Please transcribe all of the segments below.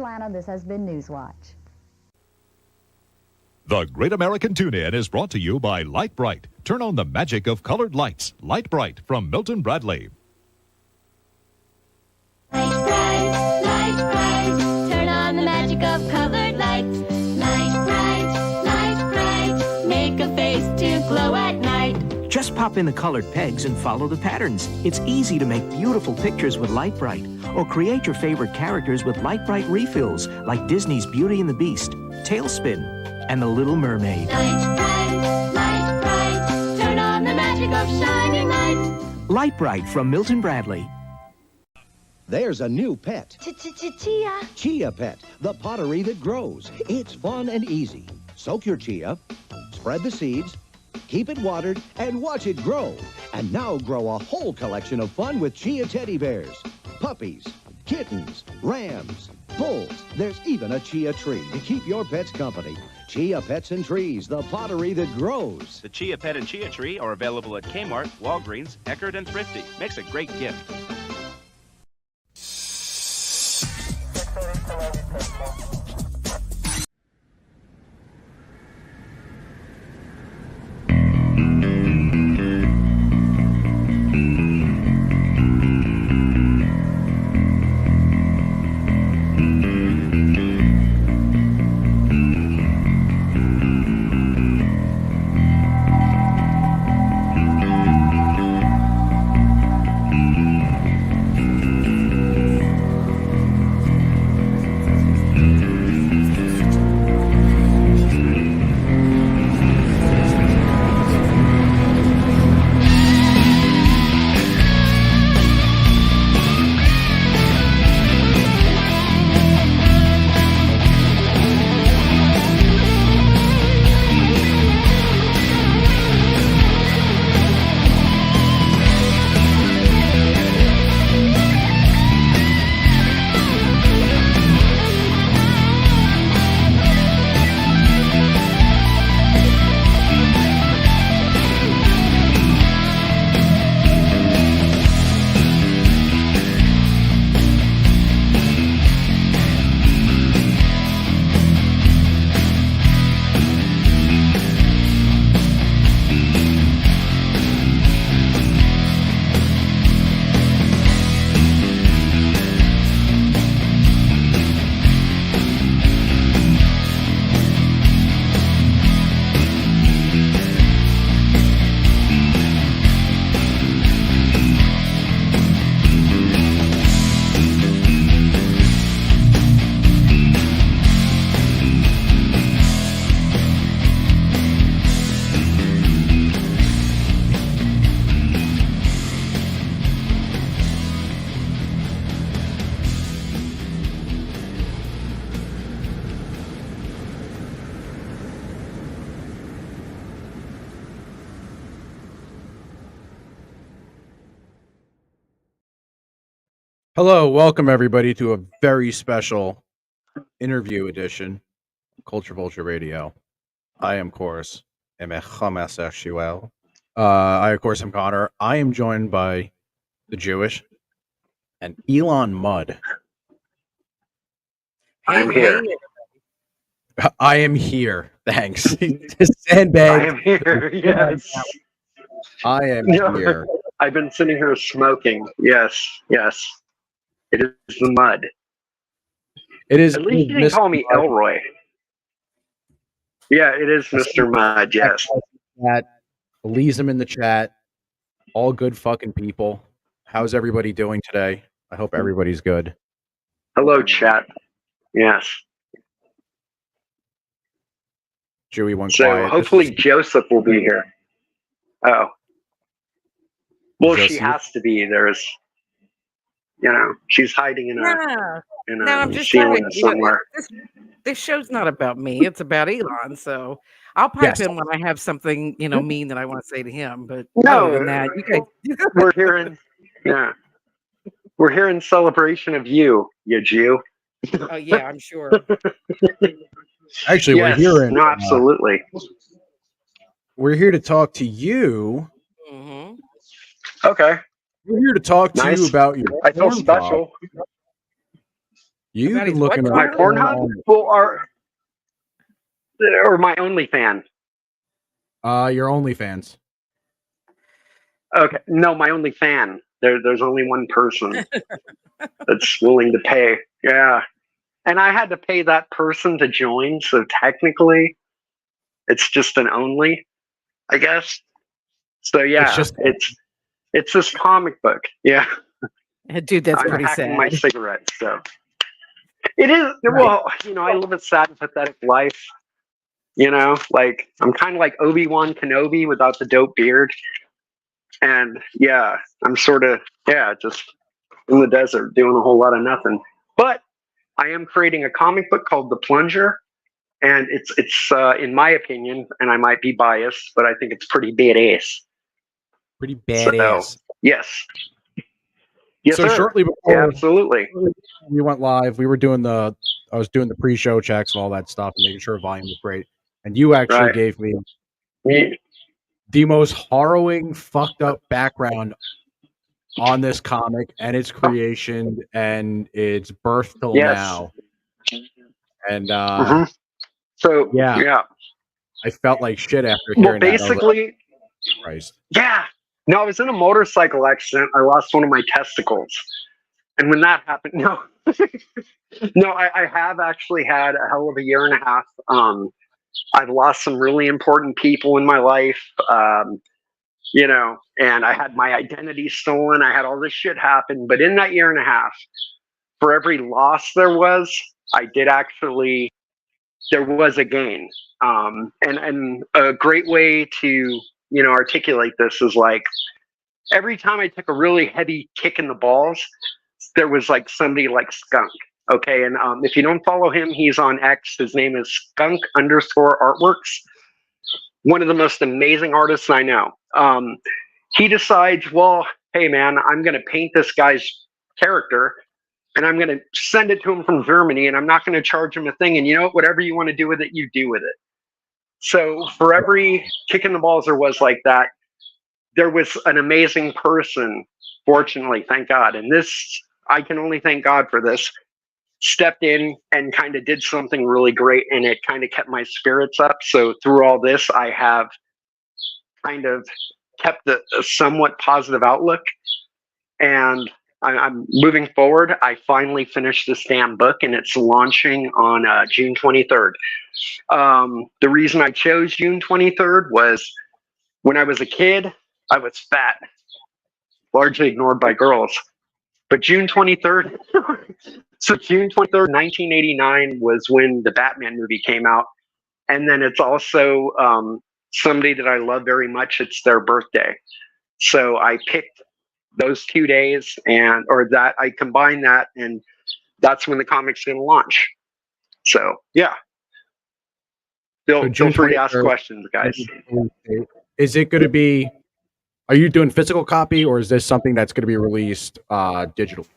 Atlanta, this has been Newswatch. The Great American Tune-In is brought to you by Light Bright. Turn on the magic of colored lights. Light Bright from Milton Bradley. Light bright, turn on the magic of colored lights. Light bright, make a face to glow at night. Just pop in the colored pegs and follow the patterns. It's easy to make beautiful pictures with Light Bright, or create your favorite characters with Light Bright refills, like Disney's Beauty and the Beast, Tailspin, and The Little Mermaid. Light bright, turn on the magic of shining lights. Light Bright from Milton Bradley. There's a new pet. Chia. Chia Pet, the pottery that grows. It's fun and easy. Soak your chia, spread the seeds, keep it watered, and watch it grow. And now grow a whole collection of fun with Chia teddy bears, puppies, kittens, rams, bulls. There's even a chia tree to keep your pets company. Chia Pets and Trees, the pottery that grows. The Chia Pet and Chia Tree are available at Kmart, Walgreens, Eckerd, and Thrifty. Makes a great gift. Hello, welcome everybody to a very special interview edition of Culture Vulture Radio. I am, of course, I, of course, am Connor. I am joined by the Jewish and Elon Mudd. I'm here. I am here. Thanks. Sandbag. I am here. Yes. I am here. I've been sitting here smoking. Yes. It is the mud. It is. At least you didn't call me Elroy. Yeah, it is Mr. Mudd. Yes. Leaves them in the chat. All good fucking people. How's everybody doing today? I hope everybody's good. Hello, chat. Yes. Jewy one so quiet. Hopefully Joseph will be here. Oh. Well, Joseph? She has to be. There's, she's hiding in I'm just ceiling somewhere. This show's not about me. It's about Elon. So I'll pipe in when I have something, mean that I want to say to him. But other than that, you guys... we're here in celebration of you Jew. Oh yeah, I'm sure. Actually, yes, we're here. No, absolutely. We're here to talk to you. Mm-hmm. Okay. We're here to talk to you about your. I feel special. You've About been his what looking My up genre? Pornhub? Well, or my OnlyFans? your OnlyFans. Okay, no, my only fan. There's only one person that's willing to pay. Yeah, and I had to pay that person to join, so technically, it's just an only, I guess. So It's yeah, just it's this comic book. Yeah, Dude, that's I'm pretty hacking my sad. cigarettes. So it is. Right. Well, I live a sad and pathetic life. Like I'm kind of like Obi-Wan Kenobi without the dope beard. And yeah, I'm sort of, just in the desert doing a whole lot of nothing. But I am creating a comic book called The Plunger. And it's in my opinion, and I might be biased, but I think it's pretty badass. pretty So, badass. yes. Yes, So sir. shortly before Yeah, absolutely. we went live, I was doing the pre-show checks and all that stuff and making sure volume was great. And you actually Right. gave me Me- the most harrowing, fucked up background on this comic and its creation and its birth till Yes. now. And Mhm. So, yeah. yeah. I felt like shit after Well, hearing that. I was like, basically, Christ. yeah. No, I was in a motorcycle accident. I lost one of my testicles. And when that happened, no. No, I have actually had a hell of a year and a half. I've lost some really important people in my life, and I had my identity stolen. I had all this shit happen. But in that year and a half, for every loss there was a gain. And a great way to, articulate this is like every time I took a really heavy kick in the balls, there was like somebody like Skunk. Okay. And if you don't follow him, he's on X. His name is skunk_artworks. One of the most amazing artists I know. He decides, well, hey man, I'm going to paint this guy's character and I'm going to send it to him from Germany and I'm not going to charge him a thing. And whatever you want to do with it, you do with it. So for every kick in the balls there was like that, there was an amazing person, fortunately, thank God. And I can only thank God for this, stepped in and kind of did something really great. And it kind of kept my spirits up. So through all this, I have kind of kept a somewhat positive outlook. And I'm moving forward. I finally finished this damn book and it's launching on June 23rd. The reason I chose June 23rd was when I was a kid, I was fat, largely ignored by girls. But June 23rd, so June 23rd, 1989 was when the Batman movie came out. And then it's also somebody that I love very much. It's their birthday. So I picked those 2 days I combined that and that's when the comic's going to launch. So, yeah. Feel free to ask questions, guys. Is it going to be, are you doing physical copy or is this something that's going to be released digital?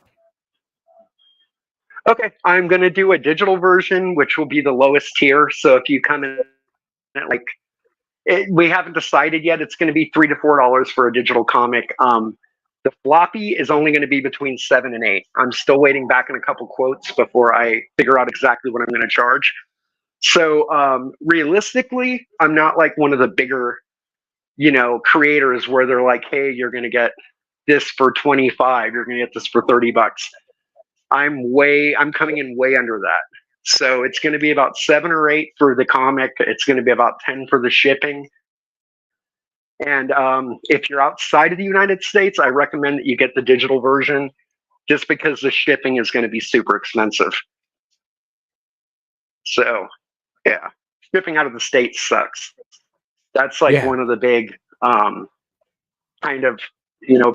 Okay, I'm going to do a digital version, which will be the lowest tier. So if you come in at we haven't decided yet. It's going to be $3 to $4 for a digital comic. The floppy is only going to be between $7 and $8. I'm still waiting back in a couple quotes before I figure out exactly what I'm going to charge. So realistically, I'm not like one of the bigger, creators where they're like, hey, you're going to get this for $25. You're going to get this for $30. I'm coming in way under that. So it's going to be about 7 or 8 for the comic. It's going to be about 10 for the shipping. And if you're outside of the United States, I recommend that you get the digital version just because the shipping is going to be super expensive. So, yeah, shipping out of the States sucks. That's like one of the big kind of,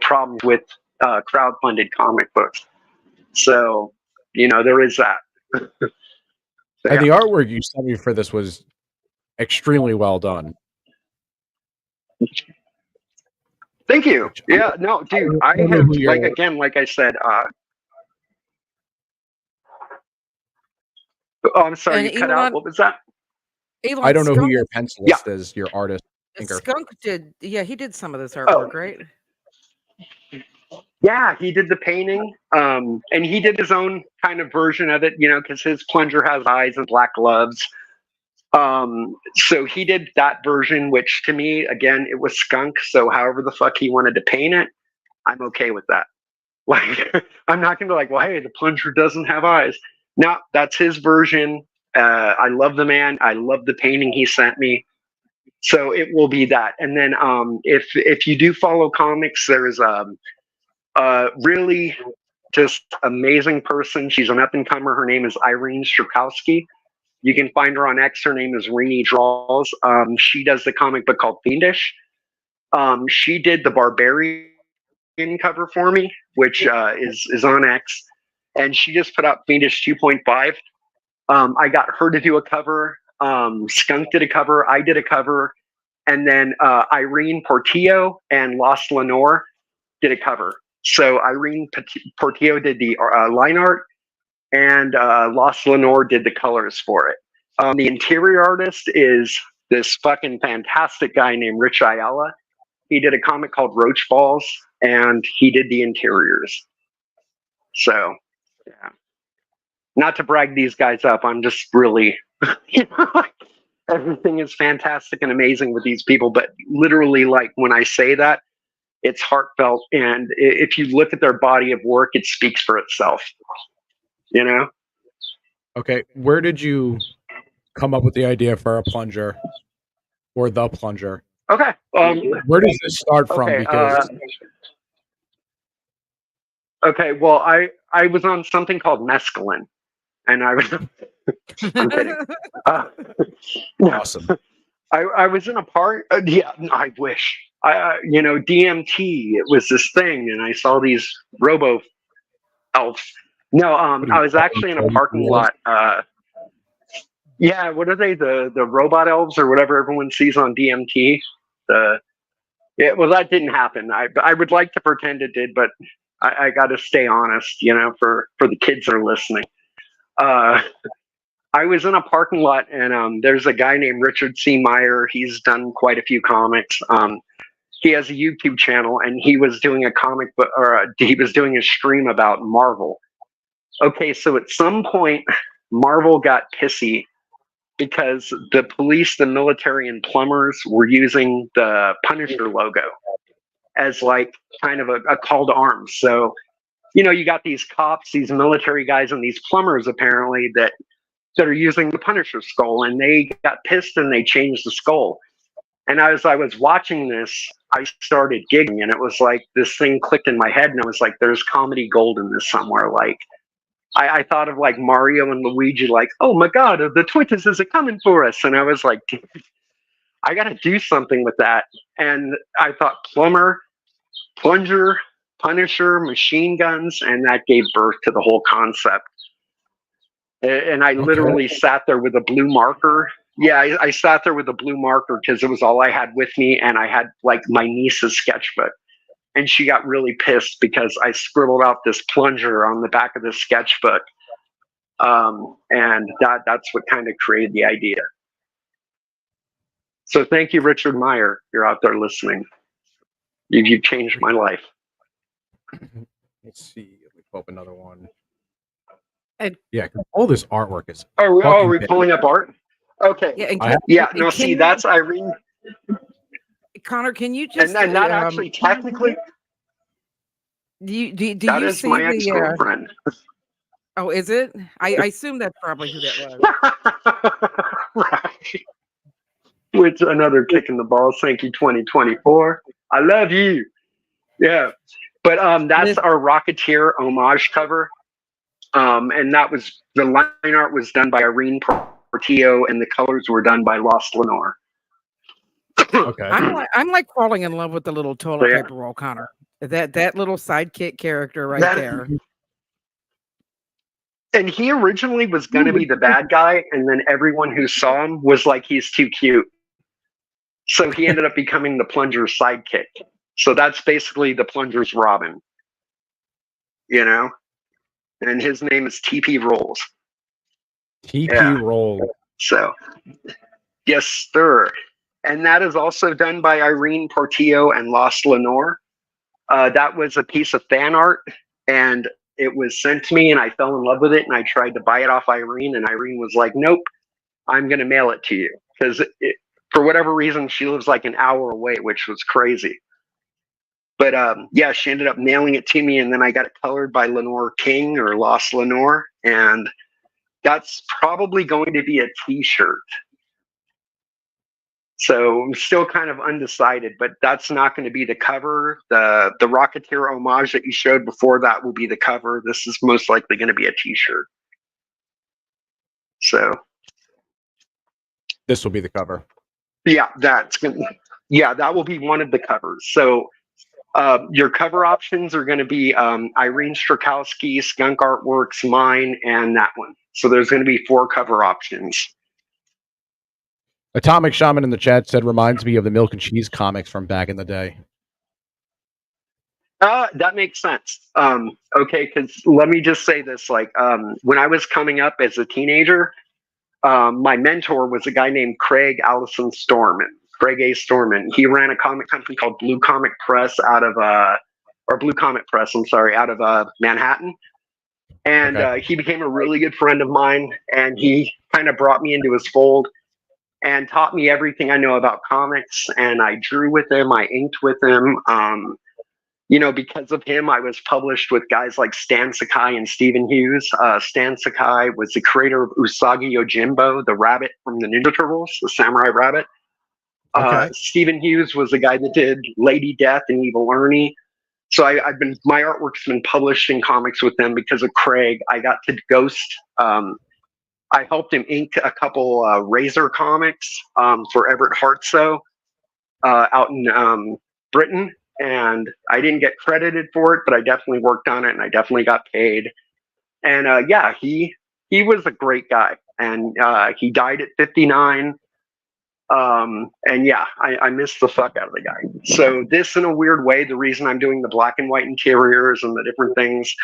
problems with crowdfunded comic books. So, there is that. So, and the artwork you sent me for this was extremely well done. Thank you. Yeah, no, dude, I have, like I said, I'm sorry, And you cut out. What was that? Elon I don't know who Skunk, your pencilist is, your artist. Thinker. Skunk he did some of this artwork, right? Yeah, he did the painting, and he did his own kind of version of it, because his plunger has eyes and black gloves. So he did that version, which to me, again, it was skunk. So however the fuck he wanted to paint it, I'm okay with that. Like, I'm not gonna be like, well, hey, the plunger doesn't have eyes. No, that's his version. I love the man. I love the painting he sent me. So it will be that. And then if you do follow comics, there's really just amazing person. She's an up and comer. Her name is Irene Strakowski. You can find her on X. Her name is Renee Draws. She does the comic book called Fiendish. She did the Barbarian cover for me, which is on X, and she just put out Fiendish 2.5. I got her to do a cover. Skunk did a cover. I did a cover, and then Irene Portillo and Lost Lenore did a cover. So Irene Portillo did the line art, and Lost Lenore did the colors for it. The interior artist is this fucking fantastic guy named Rich Ayala. He did a comic called Roach Balls, and he did the interiors. So, yeah. Not to brag these guys up, I'm just really, everything is fantastic and amazing with these people. But literally, like when I say that, it's heartfelt, and if you look at their body of work, it speaks for itself. Okay, where did you come up with the idea for a plunger or the plunger? Okay. Where does this start from? Okay, Because okay, well, I was on something called mescaline, and I was. I'm kidding. awesome. I was in a park. Yeah, I wish. DMT. It was this thing, and I saw these robo elves. No, I was actually in a parking lot. Yeah, what are they? The robot elves or whatever everyone sees on DMT. Well, that didn't happen. I would like to pretend it did, but I got to stay honest, for the kids that are listening. I was in a parking lot, and there's a guy named Richard C. Meyer. He's done quite a few comics. He has a YouTube channel, and he was doing a comic book, or he was doing a stream about Marvel. Okay, so at some point, Marvel got pissy because the police, the military, and plumbers were using the Punisher logo as like kind of a call to arms. So, you got these cops, these military guys, and these plumbers apparently that are using the Punisher skull, and they got pissed and they changed the skull. And as I was watching this, I started giggling, and it was like this thing clicked in my head, and it was like, there's comedy gold in this somewhere. Like, I thought of like Mario and Luigi, like, oh my God, the tortoises are coming for us. And I was like, dude, I got to do something with that. And I thought plumber, plunger, Punisher, machine guns, and that gave birth to the whole concept. And I literally sat there with a blue marker. Yeah, I sat there with a blue marker because it was all I had with me, and I had like my niece's sketchbook. And she got really pissed because I scribbled out this plunger on the back of the sketchbook. And that's what kind of created the idea. So thank you, Richard Meyer. You're out there listening. You've changed my life. Let's see. Let me pull up another one. And, yeah, all this artwork is. Are we pulling up art? Okay. Yeah. No, see, that's Irene. Connor, can you just and that actually technically do you that is see my ex-girlfriend. Oh, is it? I assume that's probably who that was. Right. Which another kick in the balls. Thank you, 2024. I love you. Yeah. But that's our Rocketeer homage cover. And that was the line art was done by Irene Portillo, and the colors were done by Lost Lenore. Okay. I'm like falling in love with the little toilet paper roll, Connor. That little sidekick character right there. And he originally was going to be the bad guy, and then everyone who saw him was like, he's too cute. So he ended up becoming the Plunger's sidekick. So that's basically the Plunger's Robin. And his name is TP Rolls. TP Rolls. So, yes, sir. And that is also done by Irene Portillo and Lost Lenore. That was a piece of fan art, and it was sent to me, and I fell in love with it, and I tried to buy it off Irene, and Irene was like, "Nope, I'm going to mail it to you," because for whatever reason she lives like an hour away, which was crazy. But yeah, she ended up mailing it to me, and then I got it colored by Lenore King, or Lost Lenore, and that's probably going to be a T-shirt. So I'm still kind of undecided, but that's not going to be the cover. The Rocketeer homage that you showed before that will be the cover. This is most likely going to be a T-shirt. So This will be the cover. yeah, that will be one of the covers. So your cover options are going to be Irene Strakowski, Skunk Artworks, mine, and that one. So there's going to be 4 cover options. Atomic Shaman in the chat said, reminds me of the Milk and Cheese comics from back in the day. That makes sense. Okay, because let me just say this: like, when I was coming up as a teenager, my mentor was a guy named Craig Allison Storman, Craig A. Storman. He ran a comic company called Blue Comic Press out of, or Blue Comic Press, I'm sorry, out of Manhattan. And he became a really good friend of mine, and he kind of brought me into his fold and taught me everything I know about comics. And I drew with him, I inked with him. You know, because of him, I was published with guys like Stan Sakai and Stephen Hughes. Stan Sakai was the creator of Usagi Yojimbo, the rabbit from the Ninja Turtles, the samurai rabbit. Stephen Hughes was the guy that did Lady Death and Evil Ernie. So my artwork's been published in comics with them because of Craig. I got to Ghost. I helped him ink a couple Razor comics for Everett Hartsoe out in Britain. And I didn't get credited for it, but I definitely worked on it, and I definitely got paid. And yeah, he was a great guy, and he died at 59. And yeah, I miss the fuck out of the guy. So this, in a weird way, the reason I'm doing the black and white interiors and the different things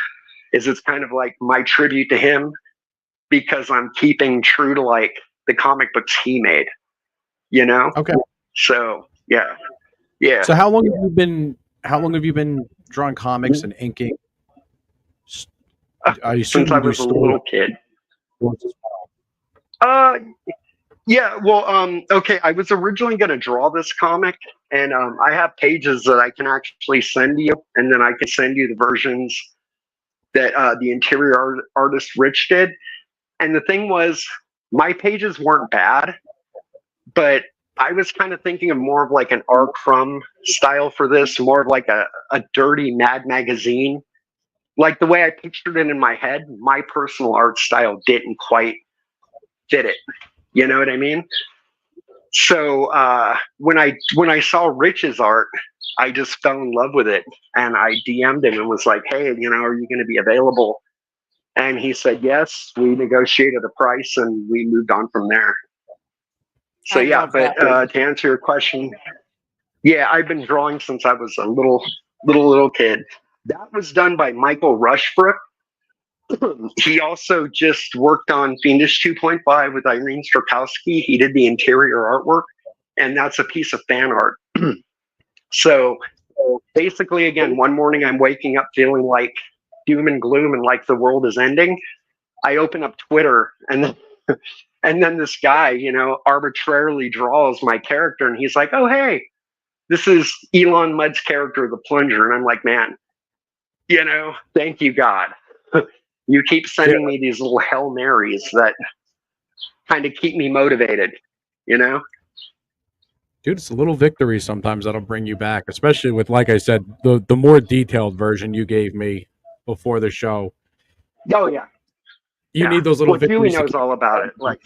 is it's kind of like my tribute to him, because I'm keeping true to like the comic books he made, you know? Okay. So yeah. Yeah. So how long have you been drawing comics and inking? Since I was a little kid. Yeah, well, okay, I was originally going to draw this comic, and I have pages that I can actually send you, and then I can send you the versions that the interior artist Rich did. And the thing was, my pages weren't bad, but I was kind of thinking of more of like an R. Crumb style for this, more of like a dirty Mad magazine. Like the way I pictured it in my head, my personal art style didn't quite fit it. You know what I mean? So when I saw Rich's art, I just fell in love with it, and I DM'd him and was like, "Hey, you know, are you going to be available?" And he said yes. We negotiated a price, and we moved on from there. So yeah, but to answer your question, yeah, I've been drawing since I was a little kid. That was done by Michael Rushbrook. He also just worked on Fiendish 2.5 with Irene Strakowski. He did the interior artwork, and that's a piece of fan art. So basically, again, one morning I'm waking up feeling like doom and gloom and like the world is ending. I open up Twitter, and then this guy, you know, arbitrarily draws my character, and he's like, "Oh, hey, this is Elon Mudd's character, the Plunger." And I'm like, "Man, you know, thank you, God." You keep sending me these little Hail Marys that kind of keep me motivated, you know? Dude, it's a little victory sometimes that'll bring you back, especially with, like I said, the more detailed version you gave me before the show. Oh, yeah. You need those little victories. Julie knows all about it. Like,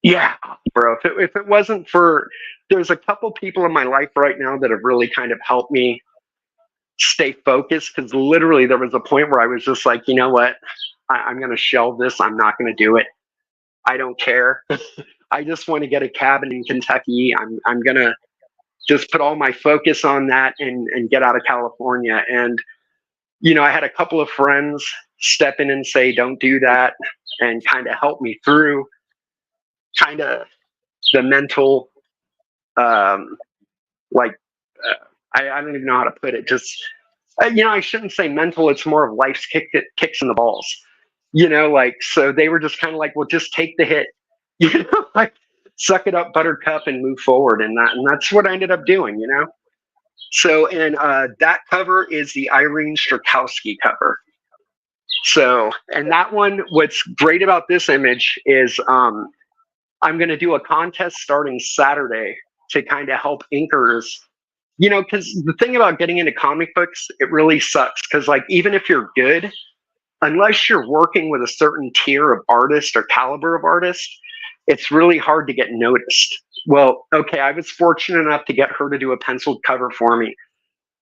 yeah, bro. If it wasn't for, there's a couple people in my life right now that have really kind of helped me stay focused, because literally there was a point where I was just like, you know what, I'm going to shelve this. I'm not going to do it. I don't care. I just want to get a cabin in Kentucky. I'm going to just put all my focus on that and get out of California. And, you know, I had a couple of friends step in and say, don't do that, and kind of help me through kind of the mental, I don't even know how to put it. Just I shouldn't say mental. It's more of life's kicks in the balls. Like, so they were just kind of like, well, just take the hit, like suck it up, buttercup, and move forward. And that's what I ended up doing. So, and that cover is the Irene Strakowski cover. So, and that one, what's great about this image is I'm going to do a contest starting Saturday to kind of help inkers, because the thing about getting into comic books, it really sucks. Because like, even if you're good, unless you're working with a certain tier of artist or caliber of artist, it's really hard to get noticed. Well, okay, I was fortunate enough to get her to do a penciled cover for me.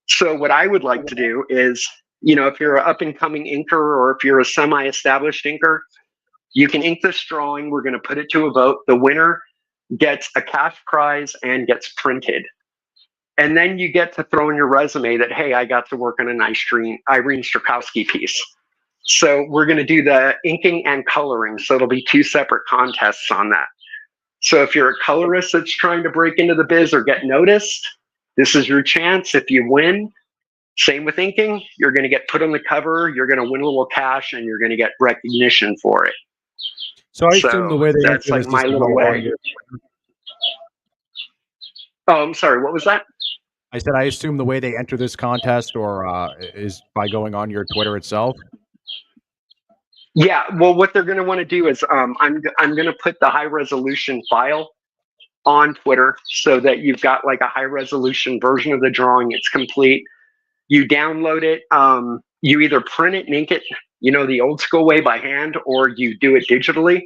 So what I would like to do is, if you're an up and coming inker or if you're a semi-established inker, you can ink this drawing. We're going to put it to a vote. The winner gets a cash prize and gets printed. And then you get to throw in your resume that, hey, I got to work on a nice Irene Strakowski piece. So we're going to do the inking and coloring. So it'll be 2 separate contests on that. So if you're a colorist that's trying to break into the biz or get noticed, this is your chance. If you win, same with inking, you're going to get put on the cover, you're going to win a little cash, and you're going to get recognition for it. So I assume the way that's like my little way. Oh, I'm sorry. What was that? I said I assume the way they enter this contest is by going on your Twitter itself. Yeah. Well, what they're going to want to do is I'm going to put the high resolution file on Twitter so that you've got like a high resolution version of the drawing. It's complete. You download it. You either print it and ink it, the old school way by hand, or you do it digitally.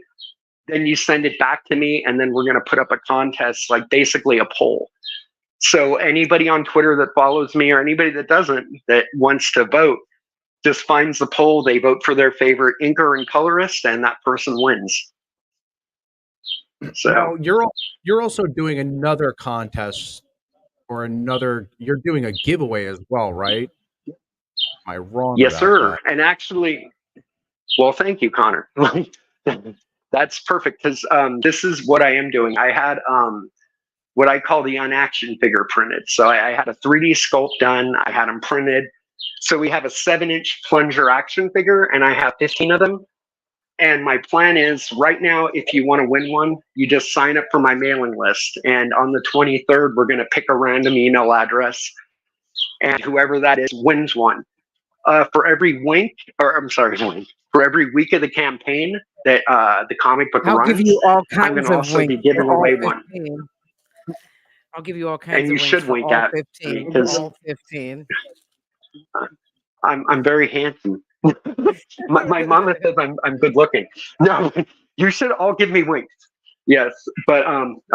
Then you send it back to me, and then we're going to put up a contest, like basically a poll. So anybody on Twitter that follows me or anybody that doesn't, that wants to vote, just finds the poll, they vote for their favorite inker and colorist, and that person wins. So now, you're also doing another contest or you're doing a giveaway as well, right? Am I wrong? Yes, sir. That? And actually, well, thank you, Connor. That's perfect, because this is what I am doing. I had what I call the unaction figure printed. So I had a 3D sculpt done. I had them printed. So we have a 7-inch plunger action figure, and I have 15 of them. And my plan is right now, if you want to win one, you just sign up for my mailing list. And on the 23rd, we're going to pick a random email address, and whoever that is wins one. For every for every week of the campaign that the comic book runs, give you all kinds I'm going to of also winks be giving for all away 15. one. I'll give you all kinds And you of winks should for wink all at 15. because All 15. I'm very handsome. my mama says I'm good looking. No, you should all give me winks. Yes, but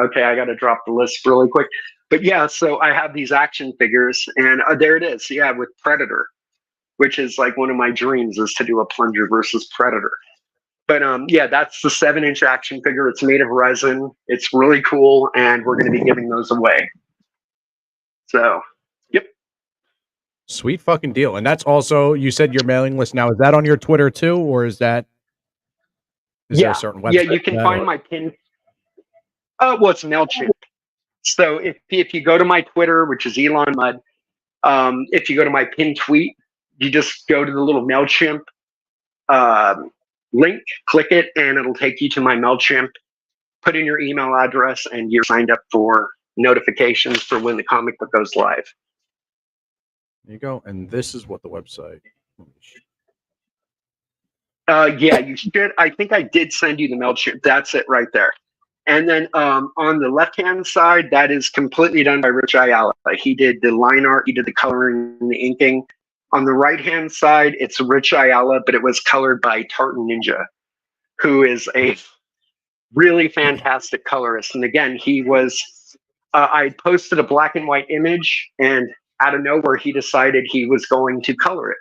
okay, I got to drop the list really quick. But yeah, so I have these action figures, and there it is. Yeah, with Predator, which is like one of my dreams is to do a Plunger versus Predator. But yeah, that's the 7-inch action figure. It's made of resin. It's really cool, and we're going to be giving those away. So, yep. Sweet fucking deal. And that's also, you said your mailing list now. Is that on your Twitter too, or is there a certain website? Yeah, you can find my pin. Well, it's MailChimp. So if you go to my Twitter, which is Elon Mudd, if you go to my pinned tweet, you just go to the little MailChimp link, click it, and it'll take you to my MailChimp. Put in your email address, and you're signed up for notifications for when the comic book goes live. There you go. And this is what the website. Yeah, you should. I think I did send you the MailChimp. That's it right there. And then on the left-hand side, that is completely done by Rich Ayala. He did the line art, he did the coloring, the inking. On the right-hand side, it's Rich Ayala, but it was colored by Tartan Ninja, who is a really fantastic colorist. And again, he was, I posted a black and white image, and out of nowhere, he decided he was going to color it.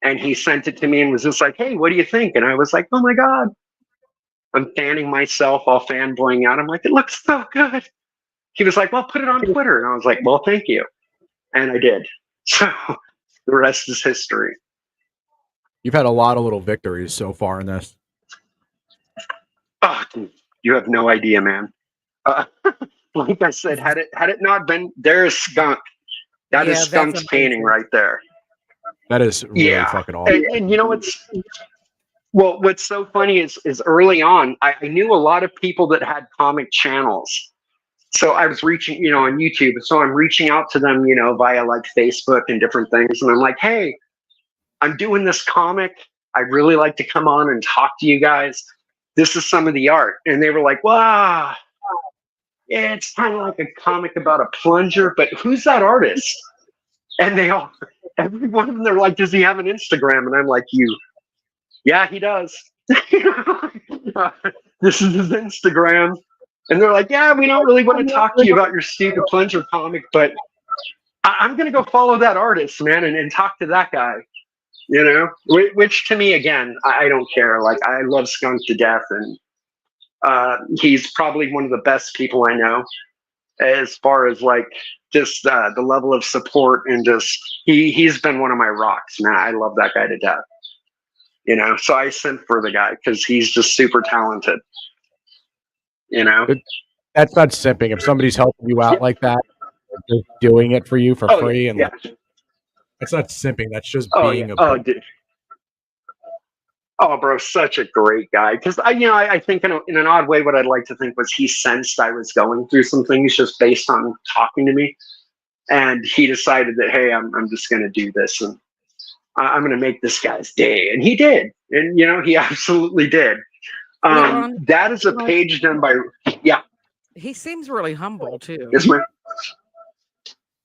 And he sent it to me and was just like, hey, what do you think? And I was like, oh my God. I'm fanning myself, all fanboying out. I'm like, it looks so good. He was like, well, put it on Twitter. And I was like, well, thank you. And I did. So the rest is history. You've had a lot of little victories so far in this. Oh, dude, you have no idea, man. Like I said, had it not been, there's Skunk. That is Yeah, that's Skunk's painting amazing. right there. That is really fucking awesome. And you know what's so funny is early on, I knew a lot of people that had comic channels. So I was reaching, on YouTube. So I'm reaching out to them, via like Facebook and different things. And I'm like, hey, I'm doing this comic. I'd really like to come on and talk to you guys. This is some of the art. And they were like, wow, yeah, it's kind of like a comic about a plunger, but who's that artist? And every one of them, they're like, does he have an Instagram? And I'm like, yeah, he does. This is his Instagram. And they're like, yeah, we don't really want to talk to you about your stupid plunger comic, but I'm going to go follow that artist, man, and talk to that guy. Which to me, again, I don't care. Like, I love Skunk to death, and he's probably one of the best people I know as far as like just the level of support, and just he's been one of my rocks, man. I love that guy to death. So I sent for the guy because he's just super talented. That's not simping. If somebody's helping you out like that, they're doing it for you for free, and like, that's not simping. That's just being a. Dude. Oh, bro, such a great guy. Because I think in an odd way, what I'd like to think was he sensed I was going through some things just based on talking to me, and he decided that, hey, I'm just going to do this, and I'm going to make this guy's day, and he did, and he absolutely did. That is a page done by He seems really humble too. Yes, ma'am.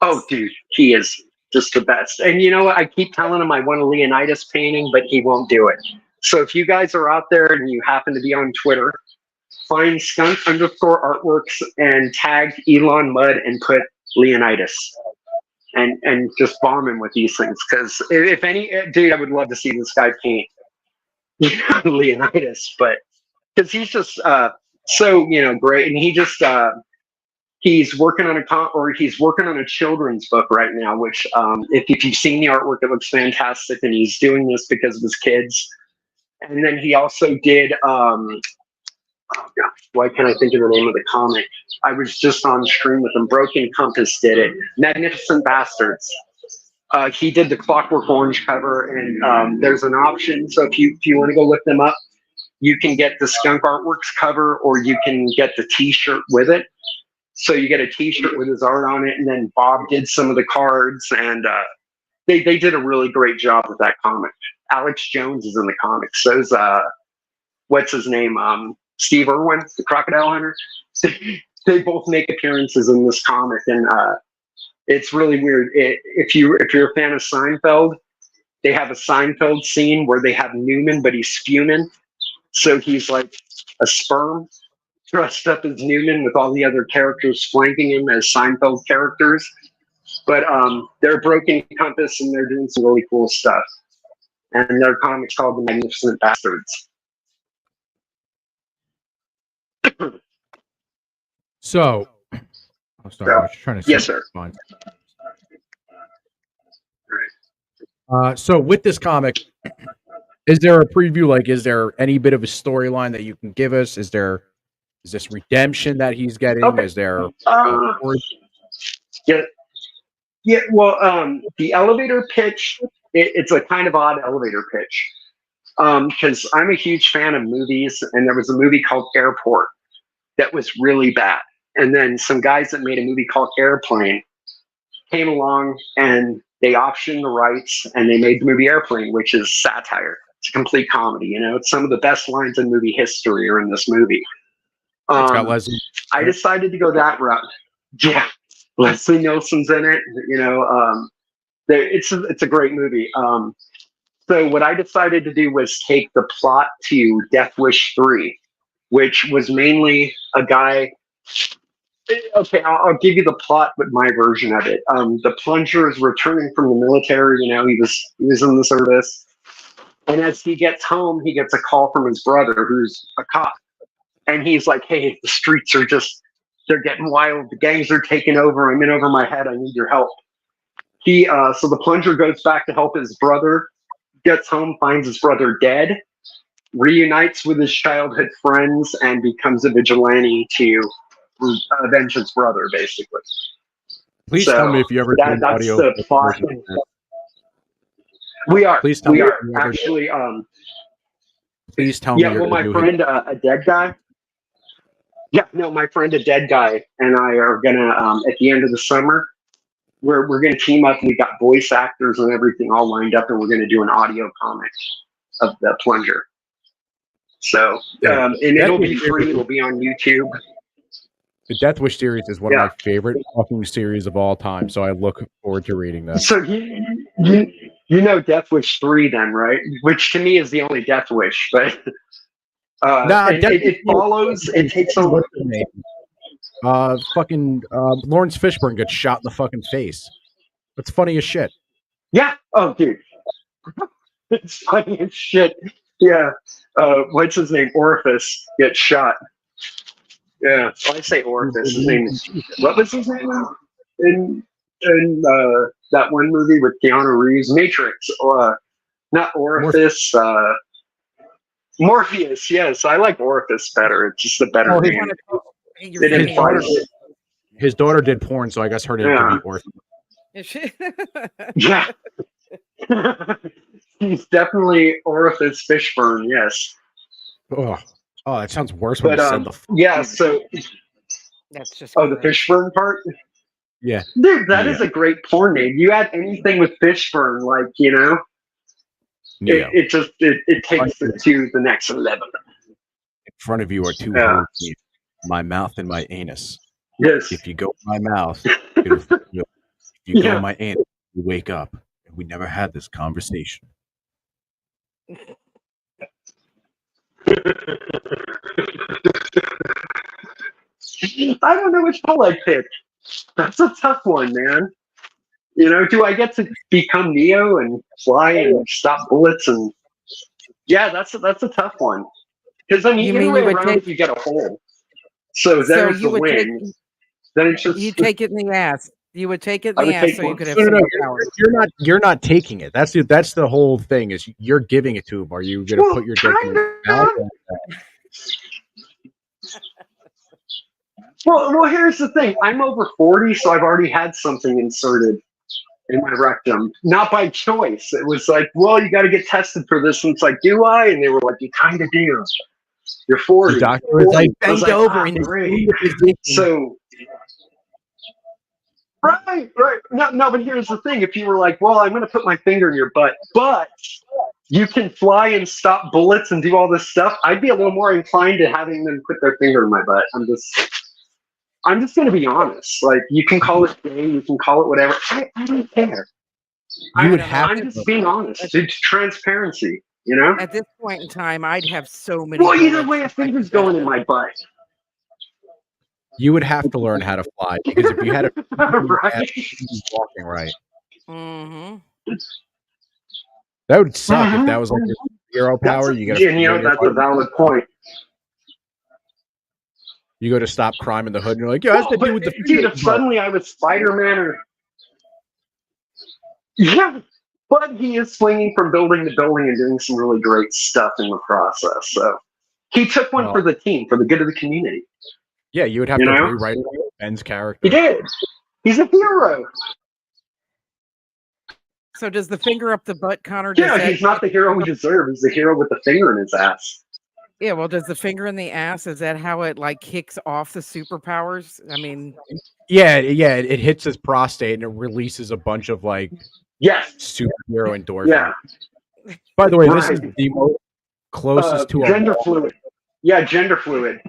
Oh, dude, he is just the best. And you know what? I keep telling him I want a Leonidas painting, but he won't do it. So if you guys are out there and you happen to be on Twitter, find skunk_artworks and tag Elon Mudd and put Leonidas. And just bomb him with these things. Because if any, dude, I would love to see this guy paint Leonidas. But because he's just so, great. And he just, he's working on a children's book right now, which if you've seen the artwork, it looks fantastic. And he's doing this because of his kids. And then he also did, oh gosh, why can't I think of the name of the comic? I was just on stream with him. Broken Compass did it. Magnificent Bastards. He did the Clockwork Orange cover, and there's an option. So if you want to go look them up, you can get the Skunk Artworks cover, or you can get the T-shirt with it. So you get a T-shirt with his art on it, and then Bob did some of the cards, and they did a really great job with that comic. Alex Jones is in the comic. So's what's his name? Steve Irwin, the Crocodile Hunter. They both make appearances in this comic, and it's really weird. If you're a fan of Seinfeld, they have a Seinfeld scene where they have Newman, but he's fuming. So he's like a sperm dressed up as Newman with all the other characters flanking him as Seinfeld characters. But they're Broken Compass, and they're doing some really cool stuff. And their comic's called The Magnificent Bastards. So, I'm sorry, I was trying to. Yes, sir. So with this comic, is there a preview? Like, is there any bit of a storyline that you can give us? Is this redemption that he's getting? Okay. Is there? Yeah. Well, the elevator pitch, it's a kind of odd elevator pitch. Because I'm a huge fan of movies, and there was a movie called Airport that was really bad. And then some guys that made a movie called Airplane came along, and they optioned the rights, and they made the movie Airplane, which is satire. It's a complete comedy. It's some of the best lines in movie history are in this movie. It's got Leslie. I decided to go that route. Yeah, Leslie Nielsen's in it. It's a great movie. So what I decided to do was take the plot to Death Wish 3, which was mainly a guy. Okay, I'll give you the plot, but my version of it. The plunger is returning from the military. He was in the service, and as he gets home, he gets a call from his brother, who's a cop, and he's like, "Hey, the streets are they're getting wild. The gangs are taking over. I'm in over my head. I need your help." So the plunger goes back to help his brother. Gets home, finds his brother dead, reunites with his childhood friends, and becomes a vigilante to avenge his brother, basically. Please So tell me if you ever do an that's audio. the plot. version of that. We are. Please tell We me are if you ever do. actually. Please tell me Yeah. you're Well, going my to do friend, a dead guy. Yeah. No, my friend, a dead guy, and I are gonna at the end of the summer. We're gonna team up. We got voice actors and everything all lined up, and we're gonna do an audio comic of the Plunger. So, and it'll be free. It'll be on YouTube. The Death Wish series is one of Yeah. my favorite fucking series of all time, so I look forward to reading this. So you know Death Wish 3 then, right? Which to me is the only Death Wish, but Nah, and it follows. It takes a. What's her name? Lawrence Fishburne gets shot in the fucking face. That's funny as shit. Yeah. Oh, dude. It's funny as shit. Yeah. What's his name? Orifice gets shot. Yeah. Well, I say Orifice. His name is. What was his name? In that one movie with Keanu Reeves, Matrix. Not Orifice. Morpheus. Yes, I like Orifice better. It's just a better name. His daughter did porn, so I guess her name could be Orphan. Yeah. He's definitely Orifice Fishburne, yes. Oh, that sounds worse when But you said the. yeah, so that's just. Oh, the Fishburne part. Yeah, dude, that is a great porn name. You add anything with Fishburne, like it just takes it to the next level. In front of you are two holes, my mouth and my anus. Yes. If you go in my mouth, if you go in my anus, you wake up. We never had this conversation. I don't know which hole I picked. That's a tough one, man. Do I get to become Neo and fly and stop bullets? And yeah, that's a tough one. Because either way around, you get a hole. So there's the win. Then it's just you take it in the ass. You would take it in the ass, so you could have superpowers. You're not taking it. That's the whole thing. Is you're giving it to him. Are you going to put your dick in his mouth? Well, here's the thing. I'm over 40, so I've already had something inserted in my rectum. Not by choice. It was like, well, you got to get tested for this. And it's like, do I? And they were like, you kind of do. You're 40. The doctor was like, bend over and so. Right. No, but here's the thing. If you were like, well, I'm going to put my finger in your butt, but you can fly and stop bullets and do all this stuff, I'd be a little more inclined to having them put their finger in my butt. I'm just going to be honest. Like, you can call it gay, you can call it whatever. I don't care. I'm just being honest. It's transparency, At this point in time, I'd have so many. Well, either way, a finger's going in my butt. You would have to learn how to fly, because if you had a right. walking right, mm-hmm. That would suck if that was like your hero power. That's a valid point. You go to stop crime in the hood, and you're like, yeah, that's the dude with the. Dude, if suddenly I was Spider-Man or. Yeah, but he is swinging from building to building and doing some really great stuff in the process. So he took one for the team, for the good of the community. Yeah, you would have to rewrite Ben's character. He did. He's a hero. So does the finger up the butt, Connor? He's not the hero we deserve. He's the hero with the finger in his ass. Yeah, well, does the finger in the ass, is that how it kicks off the superpowers? I mean, yeah, it hits his prostate and it releases a bunch of superhero endorphins. Yeah. By the way, this is the most closest to gender fluid. Yeah, gender fluid.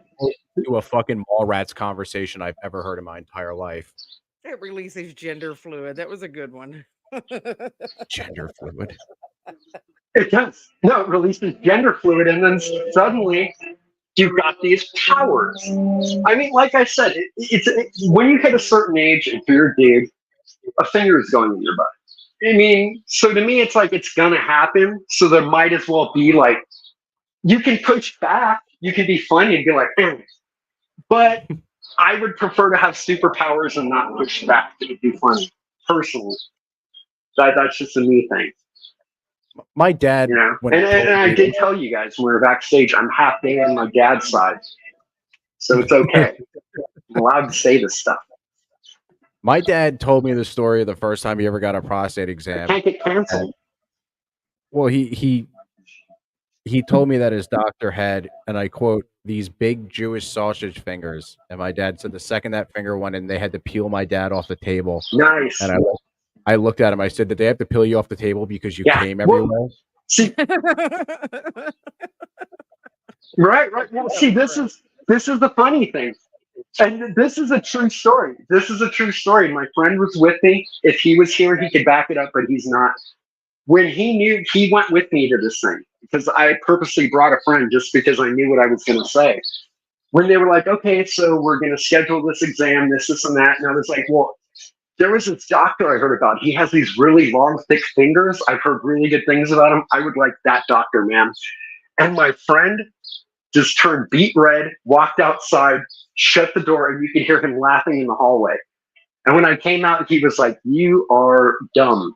To a fucking Mallrats conversation I've ever heard in my entire life. It releases gender fluid. That was a good one. Gender fluid. It does. No, it releases gender fluid, and then suddenly you've got these powers. I mean, like I said, it's when you hit a certain age, if you're a dude, a finger is going in your butt. I mean, so to me, it's like it's gonna happen. So there might as well be you can push back. You can be funny and be like, but I would prefer to have superpowers and not push back. It would be funny, personally. That's just a me thing. My dad, and I did tell you guys when we were backstage, I'm half gay on my dad's side, so it's okay. I'm allowed to say this stuff. My dad told me the story of the first time he ever got a prostate I exam. can't get canceled. Well, he told me that his doctor had, and I quote, these big Jewish sausage fingers. And my dad said the second that finger went in, they had to peel my dad off the table. Nice. And I looked at him. I said, did they have to peel you off the table because you came Well, everywhere? see, right. Well, see, this is the funny thing. And this is a true story. This is a true story. My friend was with me. If he was here, he could back it up, but he's not. When he knew, he went with me to this thing because I purposely brought a friend just because I knew what I was going to say. When they were like, okay, so we're going to schedule this exam, this, and that. And I was like, well, there was this doctor I heard about. He has these really long, thick fingers. I've heard really good things about him. I would like that doctor, man. And my friend just turned beet red, walked outside, shut the door, and you could hear him laughing in the hallway. And when I came out, he was like, you are dumb.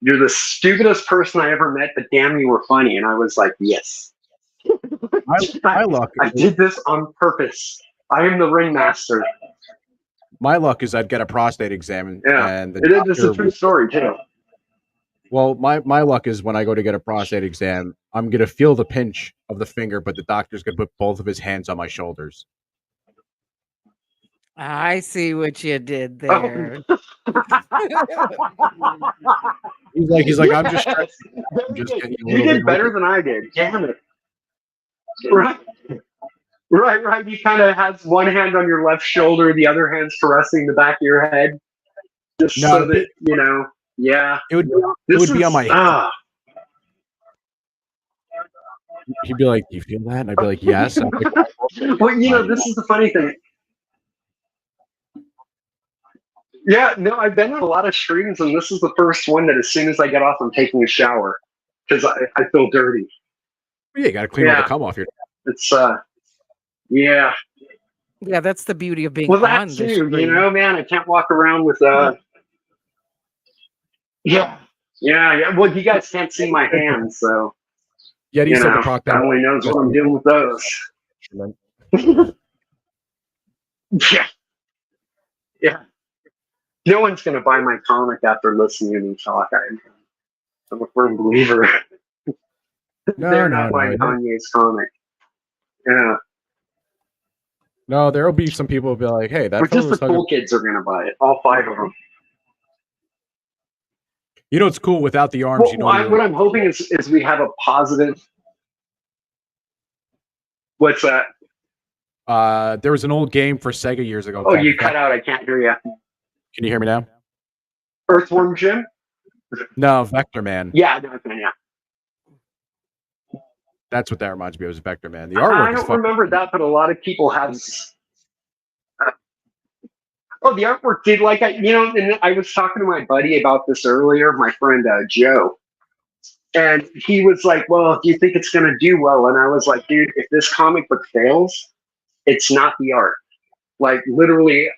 You're the stupidest person I ever met, but damn, you were funny. And I was like, yes. My luck. I did this on purpose. I am the ringmaster. My luck is I'd get a prostate exam. Yeah, and it is a true story, too. Well, my luck is when I go to get a prostate exam, I'm going to feel the pinch of the finger, but the doctor's going to put both of his hands on my shoulders. I see what you did there. He's like, I'm just getting you did better than I did. Damn it. Right. You kind of has one hand on your left shoulder, the other hand's caressing the back of your head. Just so that, you know, yeah. It would be on my head. He'd be like, do you feel that? And I'd be like, yes. Well, you know, this is the funny thing. Yeah, no, I've been on a lot of streams, and this is the first one that as soon as I get off, I'm taking a shower because I feel dirty. Yeah, you got to clean all the cum off your. It's yeah. Yeah, that's the beauty of being well, on that the too. stream. You know, man, I can't walk around with Yeah. Well, you guys can't see my hands, so Yeah, you know, God only knows what I'm doing with those. Yeah. No one's going to buy my comic after listening to me talk. I'm a firm believer. They're not buying Kanye's comic. Yeah. No, there will be some people who'll be like, hey, that's just the cool kids are going to buy it. All 5 of them. You know, it's cool without the arms. Well, what I'm hoping is we have a positive. What's that? There was an old game for Sega years ago. Oh, you cut out. I can't hear you. Can you hear me now? Earthworm Jim? No, Vector Man. Yeah, yeah. That's what that reminds me of, is Vector Man. The artwork I don't remember that, but a lot of people have. Oh, the artwork did and I was talking to my buddy about this earlier, my friend Joe. And he was like, well, do you think it's going to do well? And I was like, dude, if this comic book fails, it's not the art. Like, literally,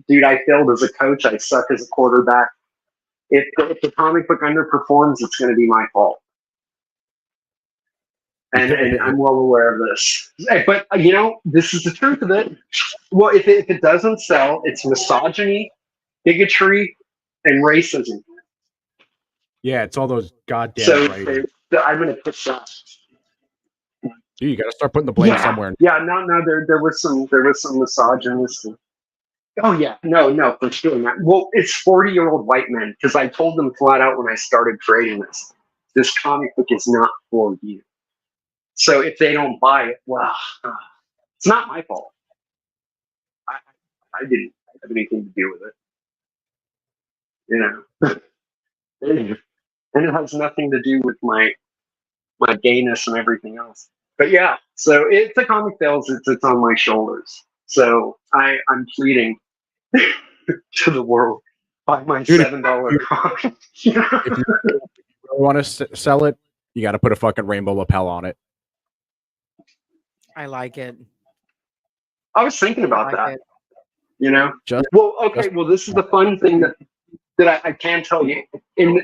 dude, I failed as a coach. I suck as a quarterback. If the comic book underperforms, it's going to be my fault. And I'm well aware of this. But, you know, this is the truth of it. Well, if it doesn't sell, it's misogyny, bigotry, and racism. Yeah, it's all those goddamn. So I'm going to push that. Dude, you got to start putting the blame somewhere. Yeah, no, there was some misogynist. Oh yeah, no, for sure not. Well, it's 40-year-old white men, because I told them flat out when I started creating this. This comic book is not for you. So if they don't buy it, well, it's not my fault. I didn't have anything to do with it. You know. And it has nothing to do with my gayness and everything else. But yeah, so if the comic fails, it's on my shoulders. So I'm pleading to the world, buy my $7 comic. If you want to sell it, you got to put a fucking rainbow lapel on it. I like it. I was thinking about that. It. You know? Well, this is the fun thing that I can tell you. In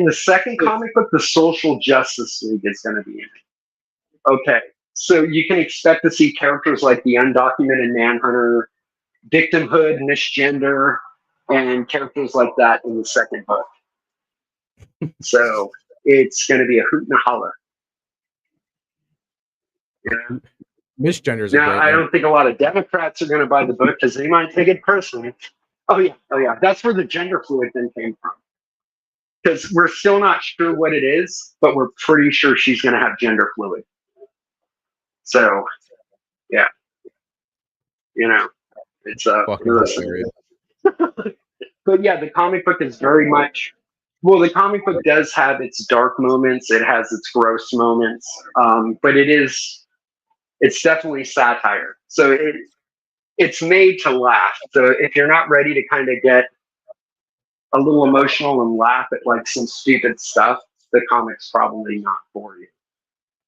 the second comic book, the Social Justice League is going to be in it. Okay. So you can expect to see characters like the Undocumented Manhunter, Victimhood, Misgender, and characters like that in the second book. So it's going to be a hoot and a holler. Yeah. Misgender's a Now, great I name. don't think a lot of Democrats are going to buy the book because they might take it personally. Oh yeah. That's where the gender fluid thing came from. Because we're still not sure what it is, but we're pretty sure she's going to have gender fluid. So, yeah, it's Fucking interesting. hilarious. But yeah, the comic book is very much. Well, the comic book does have its dark moments. It has its gross moments, but it's definitely satire. So it's made to laugh. So if you're not ready to kind of get a little emotional and laugh at like some stupid stuff, the comic's probably not for you.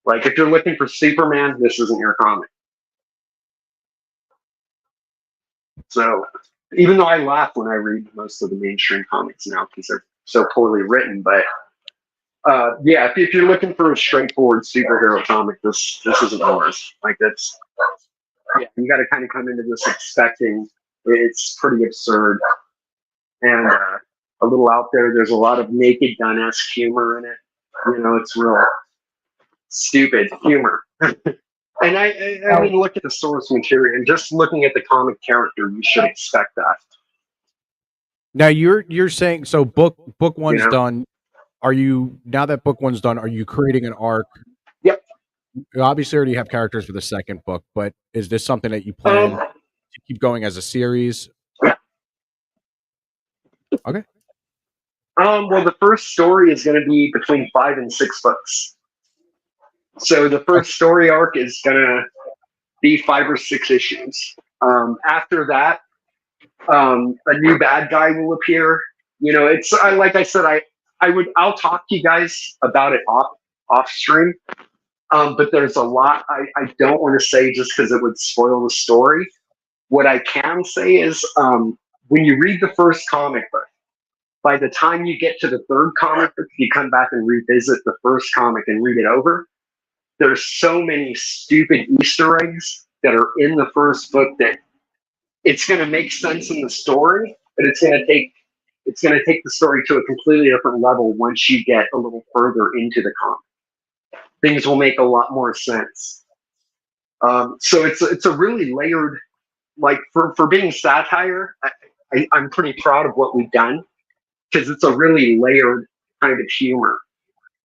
Like if you're looking for Superman, this isn't your comic. So even though I laugh when I read most of the mainstream comics now because they're so poorly written, but yeah, if you're looking for a straightforward superhero comic, this isn't yours. Like that's yeah, you got to kind of come into this expecting it's pretty absurd and a little out there. There's a lot of Naked Gun-esque humor in it. It's real stupid humor. And I mean, look at the source material, and just looking at the comic character, you should expect that. Now you're saying so book one's done. Are you now that book one's done? Are you creating an arc? Yep. You obviously already have characters for the second book, but is this something that you plan to keep going as a series? Yeah. Okay. Well, the first story is going to be between 5 and 6 books. So the first story arc is going to be 5 or 6 issues. After that, a new bad guy will appear. It's like I said, I'll talk to you guys about it off stream. But there's a lot I don't want to say just because it would spoil the story. What I can say is when you read the first comic book, by the time you get to the third comic book, you come back and revisit the first comic and read it over. There's so many stupid Easter eggs that are in the first book that it's going to make sense in the story, but it's going to take the story to a completely different level once you get a little further into the comic. Things will make a lot more sense. So it's a really layered, like for being satire, I'm pretty proud of what we've done because it's a really layered kind of humor.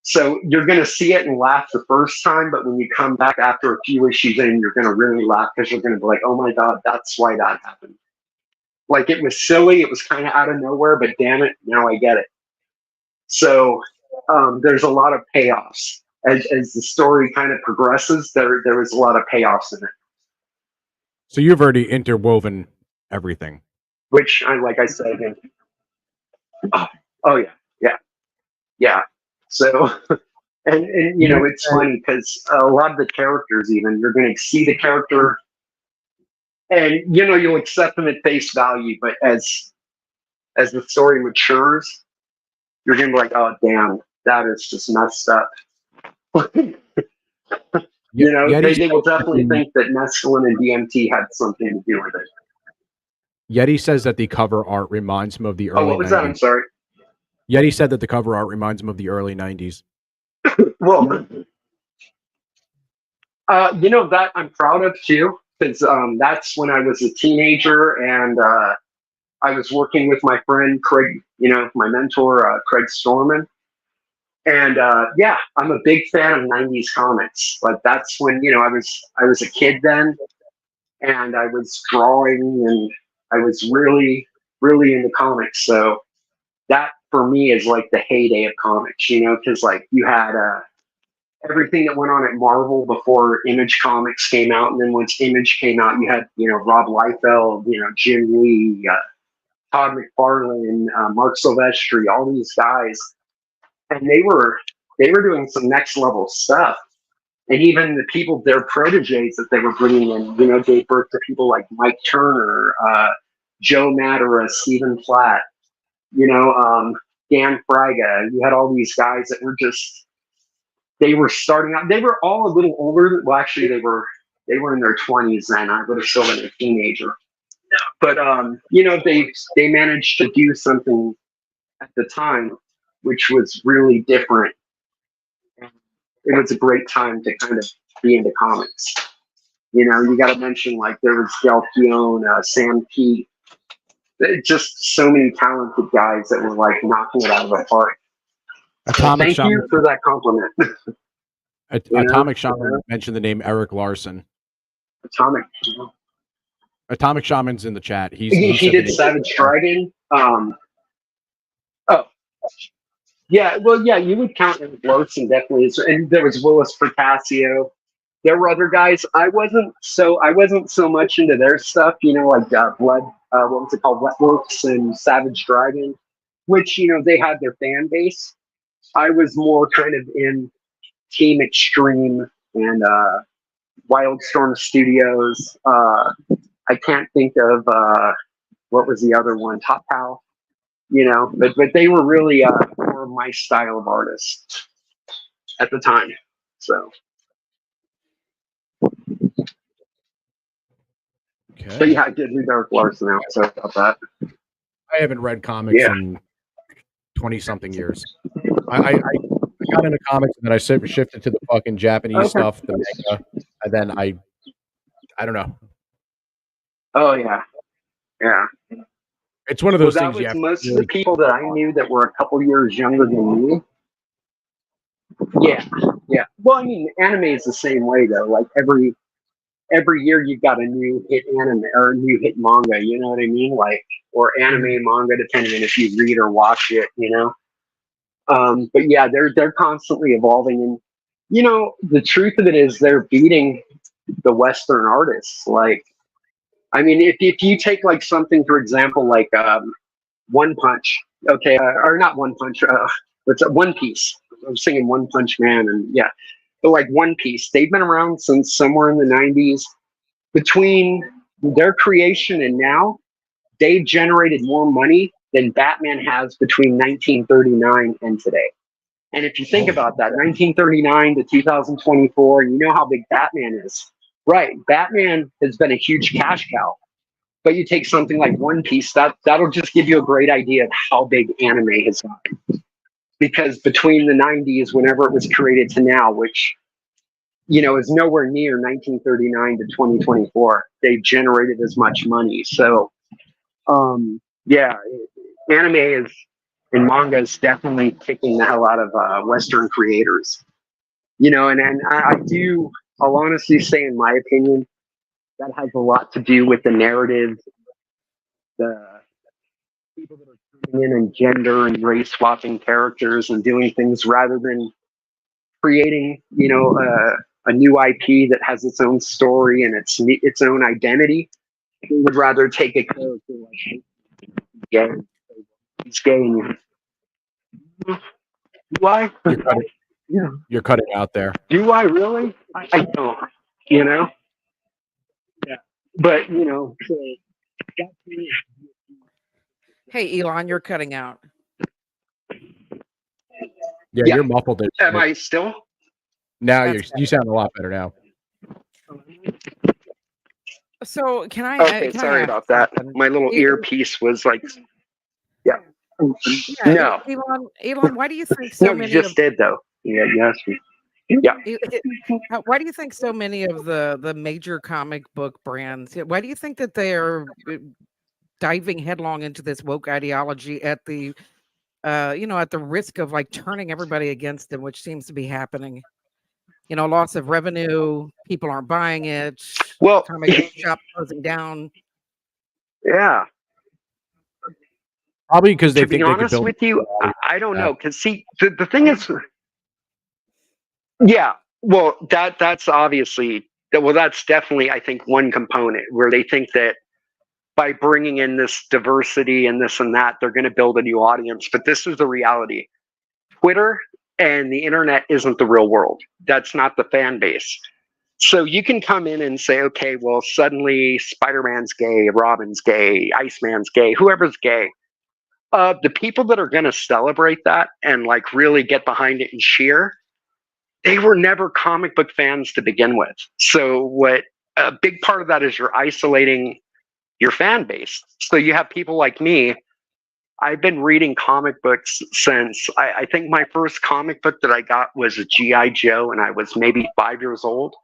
So you're going to see it and laugh the first time, but when you come back after a few issues in, you're going to really laugh because you're going to be like, oh my God, that's why that happened. Like it was silly, it was kind of out of nowhere, but damn it, now I get it. So there's a lot of payoffs. As the story kind of progresses, there is a lot of payoffs in it. So you've already interwoven everything. Which, like I said again, oh yeah. So, and it's funny because a lot of the characters, even you're going to see the character, and you'll accept them at face value. But as the story matures, you're going to be like, oh damn, that is just messed up. They will definitely think that mescaline and DMT had something to do with it. Yeti says that the cover art reminds him of the early 90s. Oh, what was that? I'm sorry. Yeti said that the cover art reminds him of the early 90s. Well, that I'm proud of too, because that's when I was a teenager and I was working with my friend Craig, my mentor, Craig Storman. And yeah, I'm a big fan of 90s comics. Like that's when, I was a kid then and I was drawing and I was really, really into comics. So that for me is like the heyday of comics, because like you had everything that went on at Marvel before Image Comics came out. And then once Image came out, you had, Rob Liefeld, Jim Lee, Todd McFarlane, Mark Silvestri, all these guys. And they were doing some next level stuff. And even the people, their proteges that they were bringing in, gave birth to people like Mike Turner, Joe Mattera, Stephen Platt, Dan Fraga. You had all these guys that were they were starting out. They were all a little older. Well, actually, they were in their 20s then. I would have still been a teenager. But they managed to do something at the time, which was really different. It was a great time to kind of be into comics. You got to mention like there was Del Keown, Sam Pete, just so many talented guys that were like knocking it out of the park. Atomic Thank you for that compliment. Atomic Shaman mentioned the name Eric Larson. Atomic Shaman's in the chat. He did Savage Dragon. Yeah, well, yeah, you would count Eric Larson definitely, and there was Willis Pertasio. There were other guys. I wasn't so much into their stuff, like Blood. What was it called? Wetworks and Savage Dragon, which they had their fan base. I was more kind of in Team Extreme and Wildstorm Studios. I can't think of what was the other one, Top Pal. But they were really more my style of artist at the time. So, okay. But yeah, I did read Eric Larson out. Sorry about that. I haven't read comics in 20-something years. I got into comics and then I shifted to the fucking Japanese stuff, the manga, and then I don't know. Oh yeah. It's one of those that things. Was most of the people that I knew that were a couple years younger than me. Yeah. Well, I mean, anime is the same way though. Like every year you've got a new hit anime or a new hit manga. You know what I mean? Like or anime manga, depending on if you read or watch it. But yeah, they're constantly evolving, and the truth of it is they're beating the Western artists. Like, I mean, if you take like something, for example, like One Punch, okay, or not One Punch, what's One Piece? I was singing One Punch Man, and yeah, but like One Piece, they've been around since somewhere in the 90s. Between their creation and now, they've generated more money than Batman has between 1939 and today. And if you think about that, 1939 to 2024, you know how big Batman is. Right, Batman has been a huge cash cow. But you take something like One Piece, that'll just give you a great idea of how big anime has gotten. Because between the 90s, whenever it was created, to now, which is nowhere near 1939 to 2024, they've generated as much money. So, yeah, anime is and manga is definitely kicking the hell out of Western creators. And I'll honestly say, in my opinion, that has a lot to do with the narrative, the people that are coming in and gender and race swapping characters and doing things rather than creating, a new IP that has its own story and its own identity. We would rather take a character like gay. He's gay. And do I? You're cutting out there. Do I really? I don't. Yeah. But Hey, Elon, you're cutting out. Yeah, you're muffled. Am I still? Now you sound a lot better now. So can I? Okay, sorry about that. My little earpiece was like, yeah. No. Elon, why do you think so many? You just did though. Yeah, you asked me. Yeah. Why do you think so many of the major comic book brands? Why do you think that they are diving headlong into this woke ideology at the, at the risk of like turning everybody against them, which seems to be happening? Loss of revenue, people aren't buying it. Well, comic shop closing down. Yeah. Probably because they think they could build. With you, I don't know. Because see, the thing is, yeah. Well, that's obviously that's definitely, I think, one component where they think that by bringing in this diversity and this and that, they're going to build a new audience. But this is the reality. Twitter and the internet isn't the real world. That's not the fan base. So you can come in and say, okay, well, suddenly Spider-Man's gay, Robin's gay, Iceman's gay, whoever's gay. The people that are going to celebrate that and like really get behind it and cheer, they were never comic book fans to begin with. So what a big part of that is you're isolating your fan base. So you have people like me. I've been reading comic books since I think my first comic book that I got was a G.I. Joe, and I was maybe 5 years old.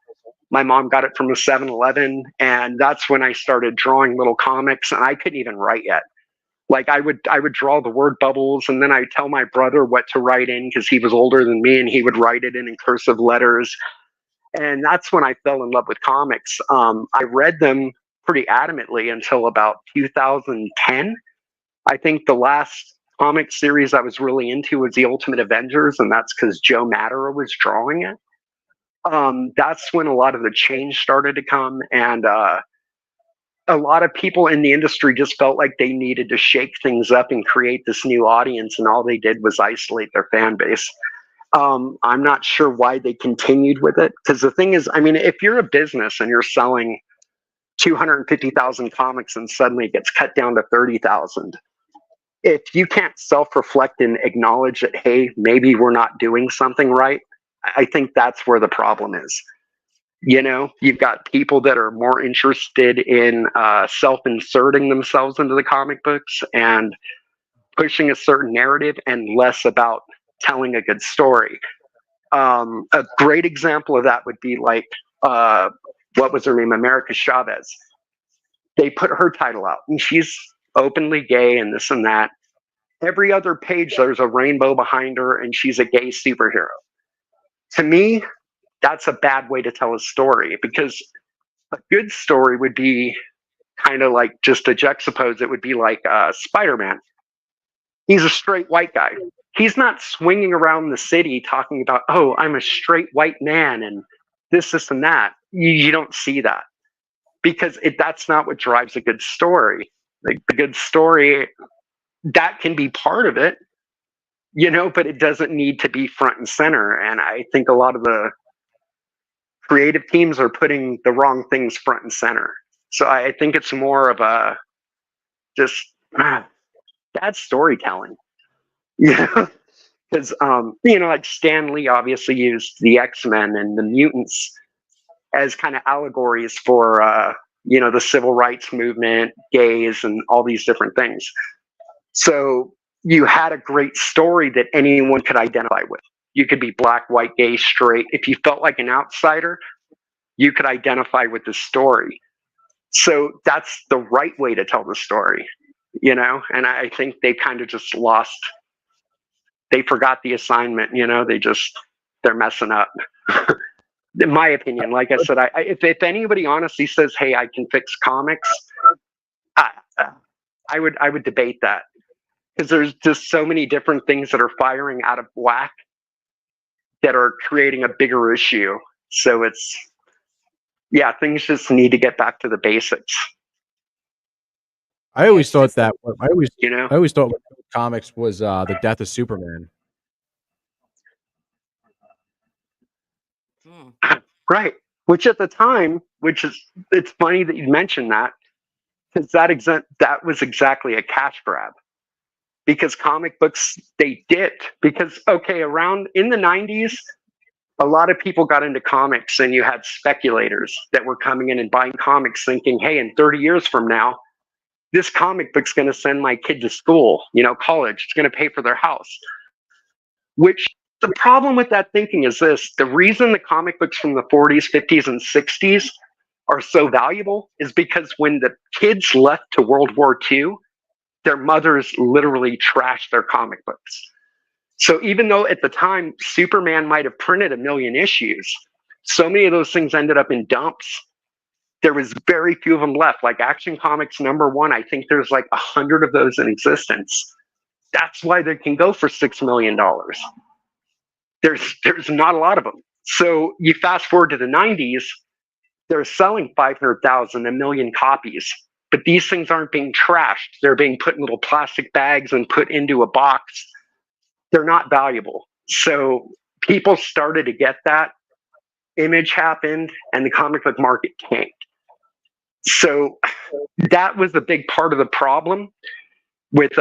My mom got it from a 7-Eleven, and that's when I started drawing little comics, and I couldn't even write yet. Like I would draw the word bubbles, and then I'd tell my brother what to write in because he was older than me, and he would write it in cursive letters. And that's when I fell in love with comics. I read them pretty adamantly until about 2010. I think the last comic series I was really into was the Ultimate Avengers, and that's because Joe Mattera was drawing it. That's when a lot of the change started to come, and a lot of people in the industry just felt like they needed to shake things up and create this new audience, and all they did was isolate their fan base. I'm not sure why they continued with it, because the thing is, I mean, if you're a business and you're selling 250,000 comics and suddenly it gets cut down to 30,000, if you can't self-reflect and acknowledge that, hey, maybe we're not doing something right, I think that's where the problem is. You know, you've got people that are more interested in self-inserting themselves into the comic books and pushing a certain narrative and less about telling a good story. A great example of that would be like, what was her name? America Chavez. They put her title out, and she's openly gay and this and that. Every other page, there's a rainbow behind her, and she's a gay superhero. To me, that's a bad way to tell a story, because a good story would be kind of like, just to juxtapose, it would be like Spider-Man. He's a straight white guy. He's not swinging around the city talking about, oh, I'm a straight white man and this, and that. You don't see that, because that's not what drives a good story. Like, the good story, that can be part of it, you know, but it doesn't need to be front and center. And I think a lot of the creative teams are putting the wrong things front and center. So I think it's more of a just bad storytelling, you know, because you know, like Stan Lee obviously used the X-Men and the mutants as kind of allegories for you know, the civil rights movement, gays, and all these different things. So you had a great story that anyone could identify with. You could be black, white, gay, straight. If you felt like an outsider, you could identify with the story. So that's the right way to tell the story, you know? And I think they kind of just lost, they forgot the assignment, you know? They're messing up. In my opinion, like I said, if anybody honestly says, hey, I can fix comics, I would debate that, because there's just so many different things that are firing out of whack that are creating a bigger issue. So yeah, things just need to get back to the basics. I always thought that. You know, I always thought comics was the death of Superman. Right. Which at the time, it's funny that you mentioned that, because that was exactly a cash grab. Because comic books, they dipped. Because, okay, around in the 90s, a lot of people got into comics, and you had speculators that were coming in and buying comics thinking, hey, in 30 years from now, this comic book's going to send my kid to school, you know, college. It's going to pay for their house. Which, the problem with that thinking is this: the reason the comic books from the 40s, 50s, and 60s are so valuable is because when the kids left to World War II, their mothers literally trashed their comic books. So even though at the time Superman might have printed 1 million issues, so many of those things ended up in dumps. There was very few of them left. Like Action Comics #1, I think there's like 100 of those in existence. That's why they can go for $6 million. There's not a lot of them. So you fast forward to the 90s, they're selling 500,000, 1 million copies. But these things aren't being trashed. They're being put in little plastic bags and put into a box. They're not valuable. So people started to get that. Image happened, and the comic book market tanked. So that was a big part of the problem with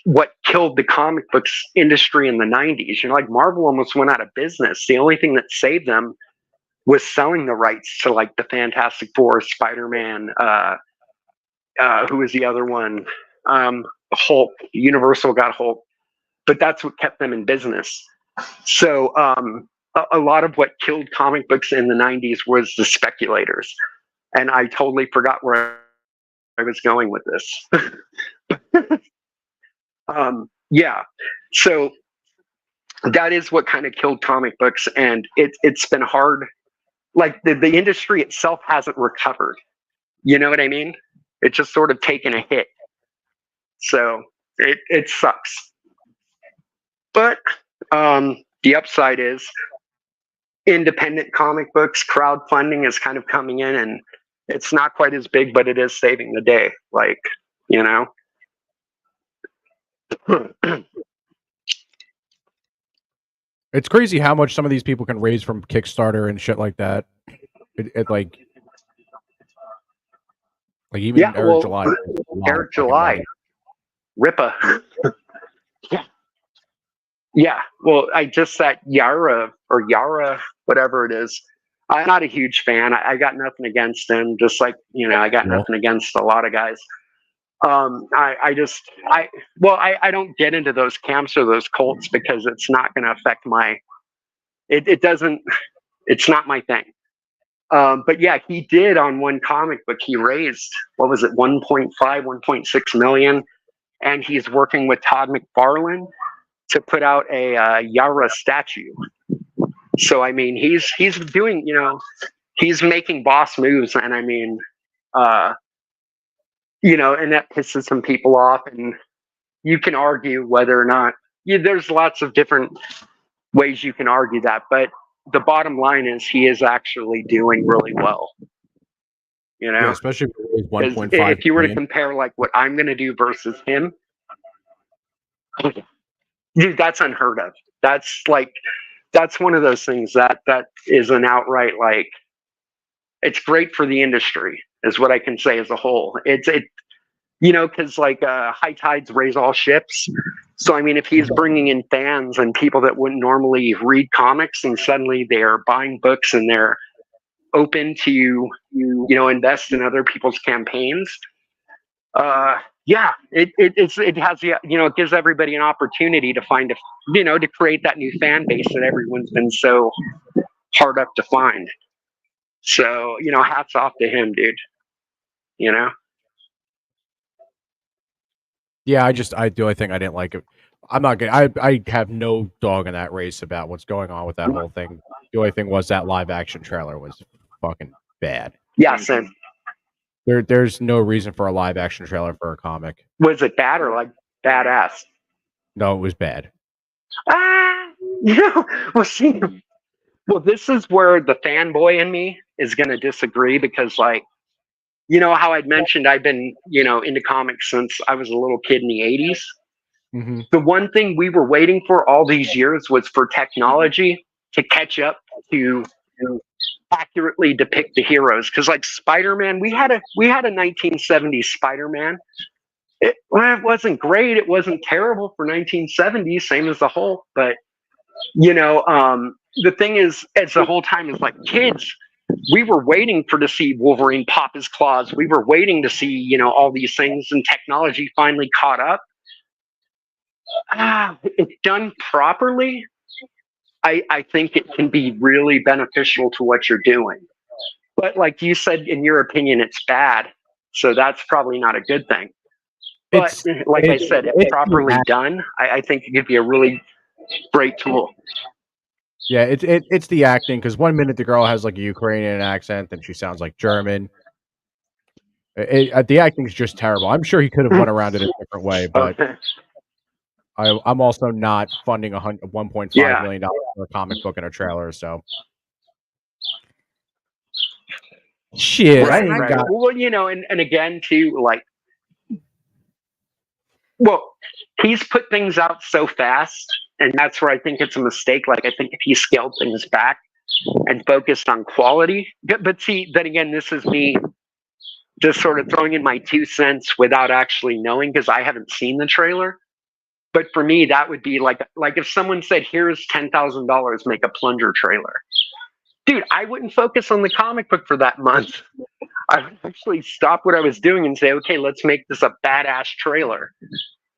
what killed the comic books industry in the 90s. You know, like Marvel almost went out of business. The only thing that saved them was selling the rights to like the Fantastic Four, Spider-Man, who was the other one? Hulk. Universal got Hulk, but that's what kept them in business. So a lot of what killed comic books in the 90s was the speculators. And I totally forgot where I was going with this. Yeah. So that is what kind of killed comic books. And it's been hard. Like the industry itself hasn't recovered. You know what I mean? It's just sort of taken a hit. So it sucks. But the upside is independent comic books, crowdfunding is kind of coming in, and it's not quite as big, but it is saving the day. Like, you know. It's crazy how much some of these people can raise from Kickstarter and shit like that. It like even Yeah, Eric July. Eric July, Ripa. Yeah, well, I just that Yara, whatever it is. I'm not a huge fan. I got nothing against him. Just like, you know, I got nothing against a lot of guys. I don't get into those camps or those cults because it's not going to affect my. It doesn't. It's not my thing. But yeah, he did on one comic book. He raised, what was it, 1.5, 1.6 million, and he's working with Todd McFarlane to put out a Yara statue. So I mean, he's doing, you know, he's making boss moves, and I mean, you know, and that pisses some people off, and you can argue whether or not there's lots of different ways you can argue that, but the bottom line is he is actually doing really well. You know, especially if 1.5. If you were to compare like what I'm going to do versus him, dude, that's unheard of. That's one of those things that is an outright, like, it's great for the industry is what I can say as a whole. You know, because like high tides raise all ships. So I mean, if he's bringing in fans and people that wouldn't normally read comics, and suddenly they're buying books and they're open to you know, invest in other people's campaigns. Yeah, it has the, you know, it gives everybody an opportunity to find to create that new fan base that everyone's been so hard up to find. So, you know, hats off to him, dude. You know. Yeah, the only thing I didn't like it. I'm not gonna. I have no dog in that race about what's going on with that whole thing. The only thing was that live action trailer was fucking bad. Yeah, same. There's no reason for a live action trailer for a comic. Was it bad or like badass? No, it was bad. Well, see, this is where the fanboy in me is going to disagree, because, like, you know how I'd mentioned I've been, you know, into comics since I was a little kid in the 80s. Mm-hmm. The one thing we were waiting for all these years was for technology to catch up to accurately depict the heroes. Because like Spider-Man, we had a 1970s Spider-Man. It wasn't great. It wasn't terrible for 1970s, same as the Hulk. But, you know, the thing is, as the whole time is like kids, we were waiting to see Wolverine pop his claws. We were waiting to see, you know, all these things, and technology finally caught up. If done properly, I think it can be really beneficial to what you're doing. But like you said, in your opinion, it's bad. So that's probably not a good thing. But like I said, if properly done, I think it could be a really great tool. Yeah, it's the acting, because one minute the girl has like a Ukrainian accent and she sounds like German. The acting's just terrible. I'm sure he could have went around it a different way, but I'm also not funding $1.5 million for a comic book and a trailer. So shit, right, I ain't got. Well, you know, and again too, like, well, he's put things out so fast. And that's where I think it's a mistake. Like, I think if he scaled things back and focused on quality, but see, then again, this is me just sort of throwing in my 2 cents without actually knowing, because I haven't seen the trailer. But for me, that would be like if someone said, "Here's $10,000, make a Plunger trailer." dude, I wouldn't focus on the comic book for that month. I would actually stop what I was doing and say, okay, let's make this a badass trailer,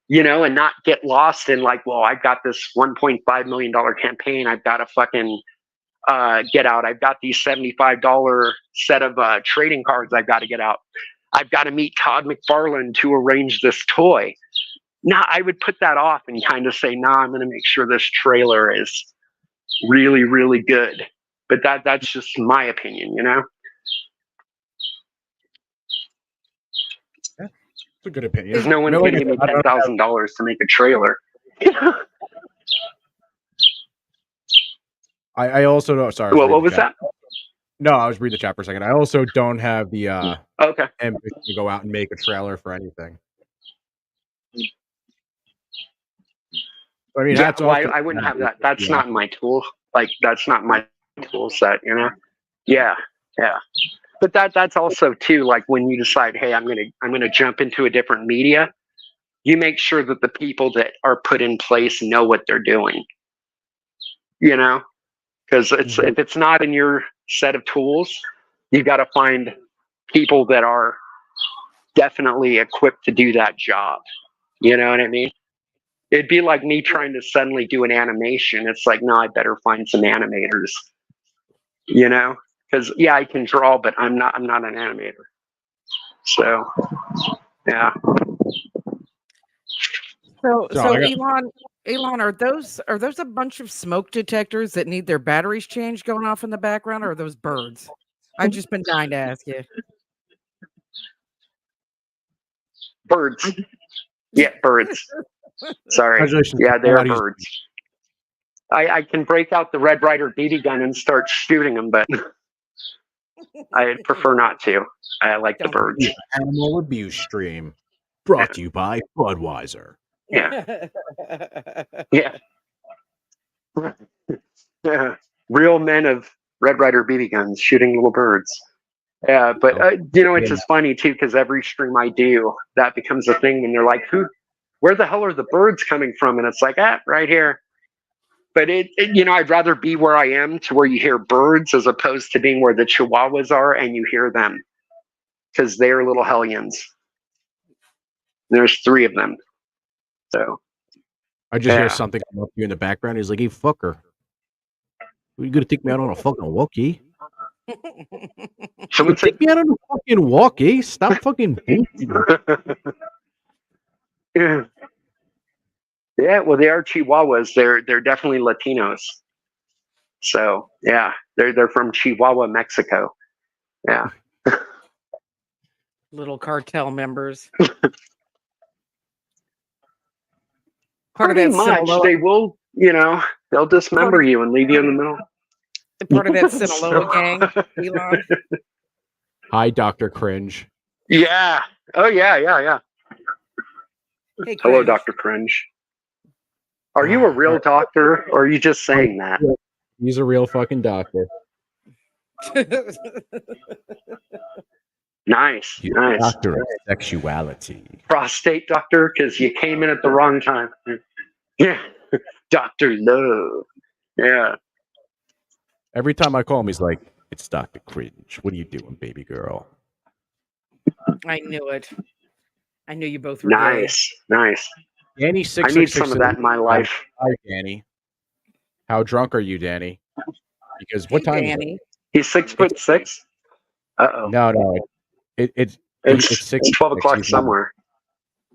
and not get lost in like, well, I've got this $1.5 million campaign. I've got to fucking get out. I've got these $75 set of trading cards I've got to get out. I've got to meet Todd McFarlane to arrange this toy. Now, I would put that off and kind of say, nah, I'm going to make sure this trailer is really, really good. But that's just my opinion, It's a good opinion. Because no one's going to give me $10,000 to make a trailer. I also don't. Sorry. What was that? No, I was reading the chat for a second. I also don't have the okay ambition to go out and make a trailer for anything. I mean, yeah, well, I wouldn't have that. That's not my tool. Like, that's not my tool set, Yeah. But that's also too, like, when you decide, hey, I'm gonna jump into a different media, you make sure that the people that are put in place know what they're doing. Because if it's not in your set of tools, you got to find people that are definitely equipped to do that job. You know what I mean? It'd be like me trying to suddenly do an animation. It's like, no, I better find some animators. Because I can draw, but I'm not an animator. So, yeah. So Elon, are those a bunch of smoke detectors that need their batteries changed going off in the background, or are those birds? I've just been dying to ask you. Birds. Yeah, birds. Sorry. Yeah, they're birds. I can break out the Red Ryder BB gun and start shooting them, but I prefer not to. I like the birds. Animal abuse stream brought to you by Budweiser. Yeah. Yeah. Real men of Red Ryder BB guns shooting little birds. Yeah, but it's just funny too, because every stream I do, that becomes a thing when they're like, where the hell are the birds coming from? And it's like, right here. But I'd rather be where I am, to where you hear birds, as opposed to being where the Chihuahuas are and you hear them, because they're little hellions. There's 3 of them. So I just hear something come up to you in the background. He's like, hey, fucker. Are you going to take me out on a fucking walkie? Someone take me out on a fucking walkie? Stop fucking Yeah, well, they are Chihuahuas. They're definitely Latinos. So yeah, they're from Chihuahua, Mexico. Yeah. Little cartel members. Pretty much. They will, they'll dismember you and leave you in the middle. Part of that Sinaloa gang, Elon. Hi, Dr. Cringe. Yeah. Oh, yeah. Hey, hello, Dr. Cringe. Are you a real doctor, or are you just saying that? He's a real fucking doctor. Nice. Doctor of sexuality. Prostate doctor, because you came in at the wrong time. Yeah. Dr. Love. Yeah. Every time I call him, he's like, it's Dr. Cringe. What are you doing, baby girl? I knew it. I knew you both were nice. Danny, I need some of that in my life. Hi, Danny. How drunk are you, Danny? Because what time Danny. is it? He's 6'6". Uh-oh. No. It's 12 o'clock somewhere.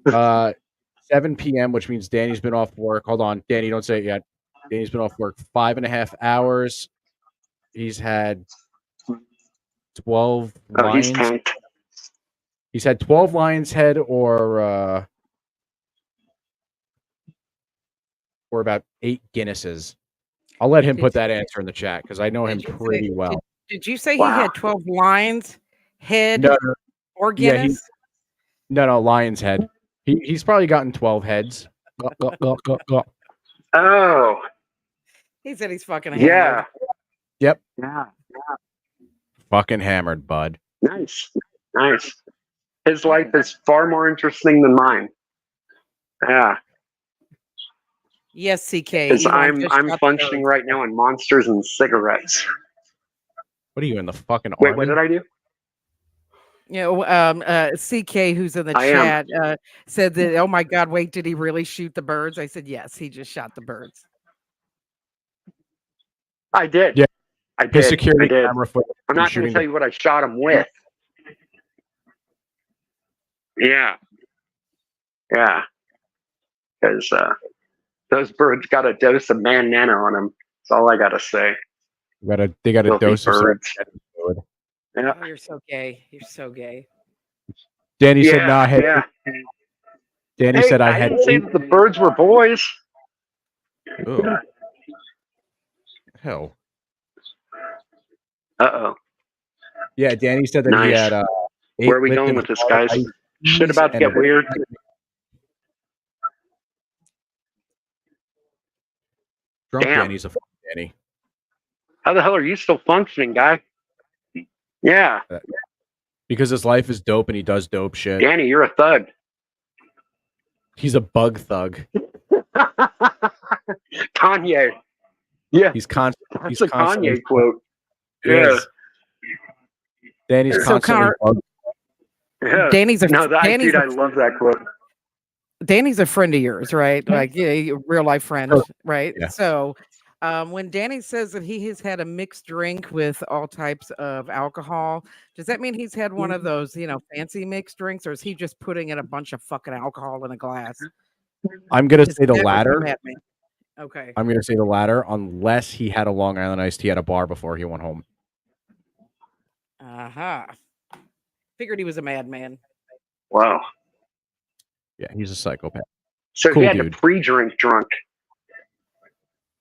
7 p.m., which means Danny's been off work. Hold on, Danny, don't say it yet. Danny's been off work 5.5 hours. He's had 12 lions. He's had 12 lion's head or about 8 Guinnesses. I'll let him put that answer in the chat because I know him pretty well. Did you say he had 12 lions head or Guinness? No, lion's head. He's probably gotten 12 heads. Oh. He said he's fucking hammered. Yeah. Yep. Yeah. Fucking hammered, bud. Nice. His life is far more interesting than mine. Yeah. Yes, CK. Because I'm functioning right now on monsters and cigarettes. What are you in the fucking Wait, army? what did I do? You know, CK, who's in the I am. chat, said that, oh my God, wait, did he really shoot the birds? I said, yes, he just shot the birds. I did. Yeah. I His did. security I did. camera footage I'm not going to tell you what I shot him with. Yeah. Yeah. Because those birds got a dose of man nano on them. That's all I got to say. They got a Filthy dose of birds. fluid. Yeah. Oh, you're so gay. You're so gay. Danny said, "Nah, hey." Yeah. Danny Hey, said, "I I had." didn't say that the birds were boys. Oh. Hell. Uh-oh. Yeah, Danny said that he Nice. had. Where are we going with this, guys? Shit about to get weird. Drunk Damn. Danny's a fucking Danny. How the hell are you still functioning, guy? Yeah. Because his life is dope and he does dope shit. Danny, you're a thug. He's a bug thug. Kanye. Yeah. He's constant. That's a Kanye quote. Yeah. Danny's So constantly. Yeah. Danny's a dude, I love that quote. Danny's a friend of yours, right? Like, yeah, real life friend, right? Yeah. So, when Danny says that he has had a mixed drink with all types of alcohol, does that mean he's had one of those, fancy mixed drinks, or is he just putting in a bunch of fucking alcohol in a glass? I'm gonna say the latter. Okay. I'm gonna say the latter, unless he had a Long Island iced tea at a bar before he went home. Figured he was a madman. Wow. Yeah, he's a psychopath. So Cool he had dude. to pre-drink drunk.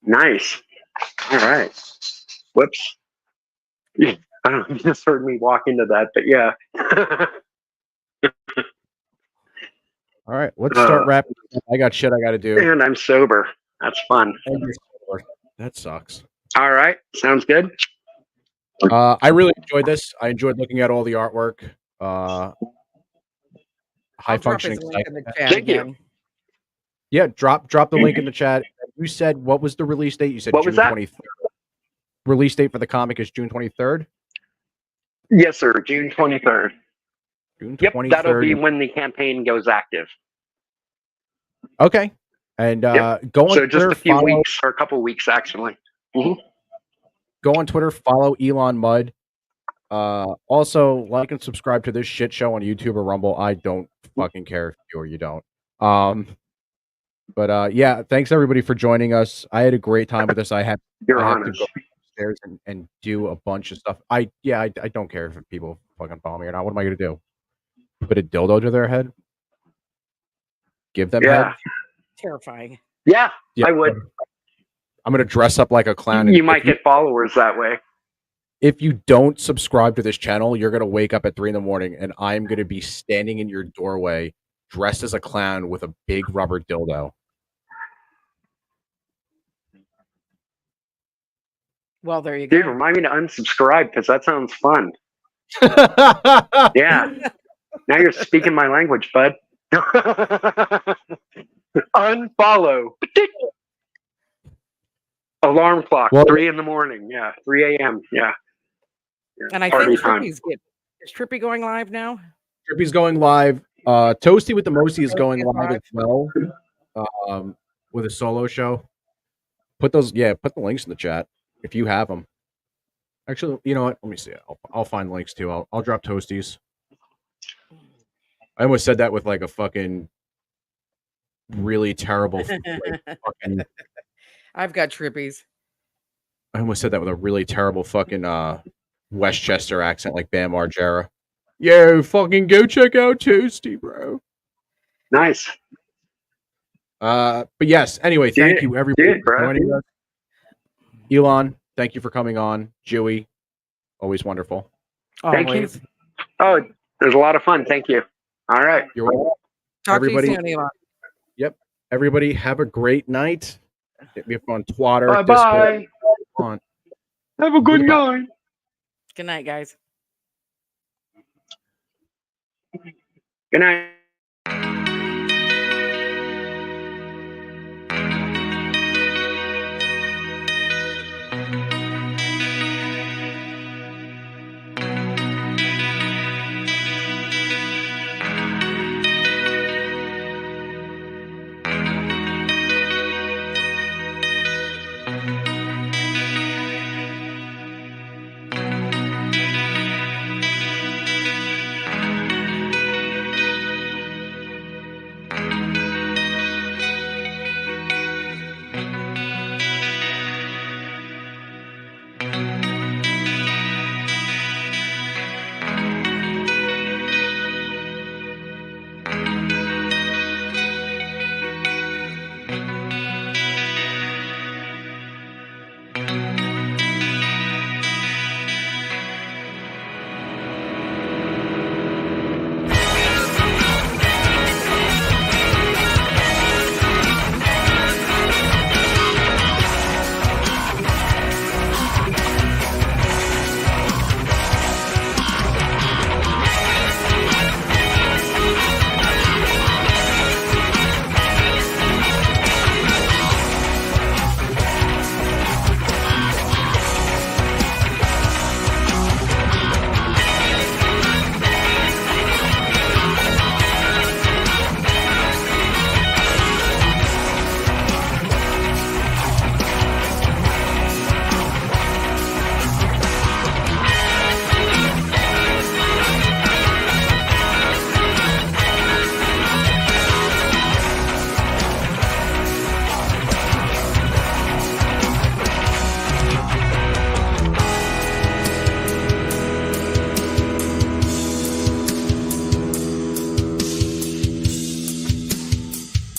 Nice. All right. Whoops. Yeah, I don't know. You just heard me walk into that, but yeah. All right, let's start wrapping. I got shit I got to do. And I'm sober. That's fun. That sucks. All right. Sounds good. I really enjoyed this. I enjoyed looking at all the artwork. High functioning. Thank you. Yeah, drop the link in the chat. You said what was the release date? You said What June was that? 23rd. Release date for the comic is June 23rd. Yes, sir. June 23rd. June 23rd. Yep, that'll be when the campaign goes active. Okay. And go on so just Twitter, a few follow, weeks, or a couple weeks, actually. Mm-hmm. Go on Twitter, follow Elon Mudd. Also, like and subscribe to this shit show on YouTube or Rumble. I don't fucking care if you do or you don't. But yeah, thanks everybody for joining us. I had a great time with this. I have to go upstairs and do a bunch of stuff. I don't care if people fucking follow me or not. What am I gonna do? Put a dildo to their head? Give them head? Terrifying. Yeah, I would. I'm gonna dress up like a clown. You might get followers that way. If you don't subscribe to this channel, you're gonna wake up at 3 a.m. and I'm gonna be standing in your doorway dressed as a clown with a big rubber dildo. Well, there you go. Dude, remind me to unsubscribe because that sounds fun. Yeah. Now you're speaking my language, bud. Unfollow. Alarm clock. 3 a.m. Yeah. 3 a.m. Yeah. And I think Trippy's is Trippy going live now? Trippy's going live. Toasty with the Mosey is going live as well. With a solo show. Put the links in the chat if you have them. Actually, you know what? Let me see. I'll find links too. I'll drop Toasties. I almost said that with like a fucking really terrible fucking. I've got Trippies. I almost said that with a really terrible fucking Westchester accent like Bam Margera. Yo, fucking go check out Toasty, bro. Nice. But yes, anyway, thank you everybody for joining us. Elon, thank you for coming on. Joey, always wonderful. Thank you. Oh, there's a lot of fun. Thank you. All right. You're welcome. Everybody, to you soon, Elon. Yep. Everybody have a great night. Hit me up on Twitter. Bye-bye. Have a good night. Good night, guys. Good night.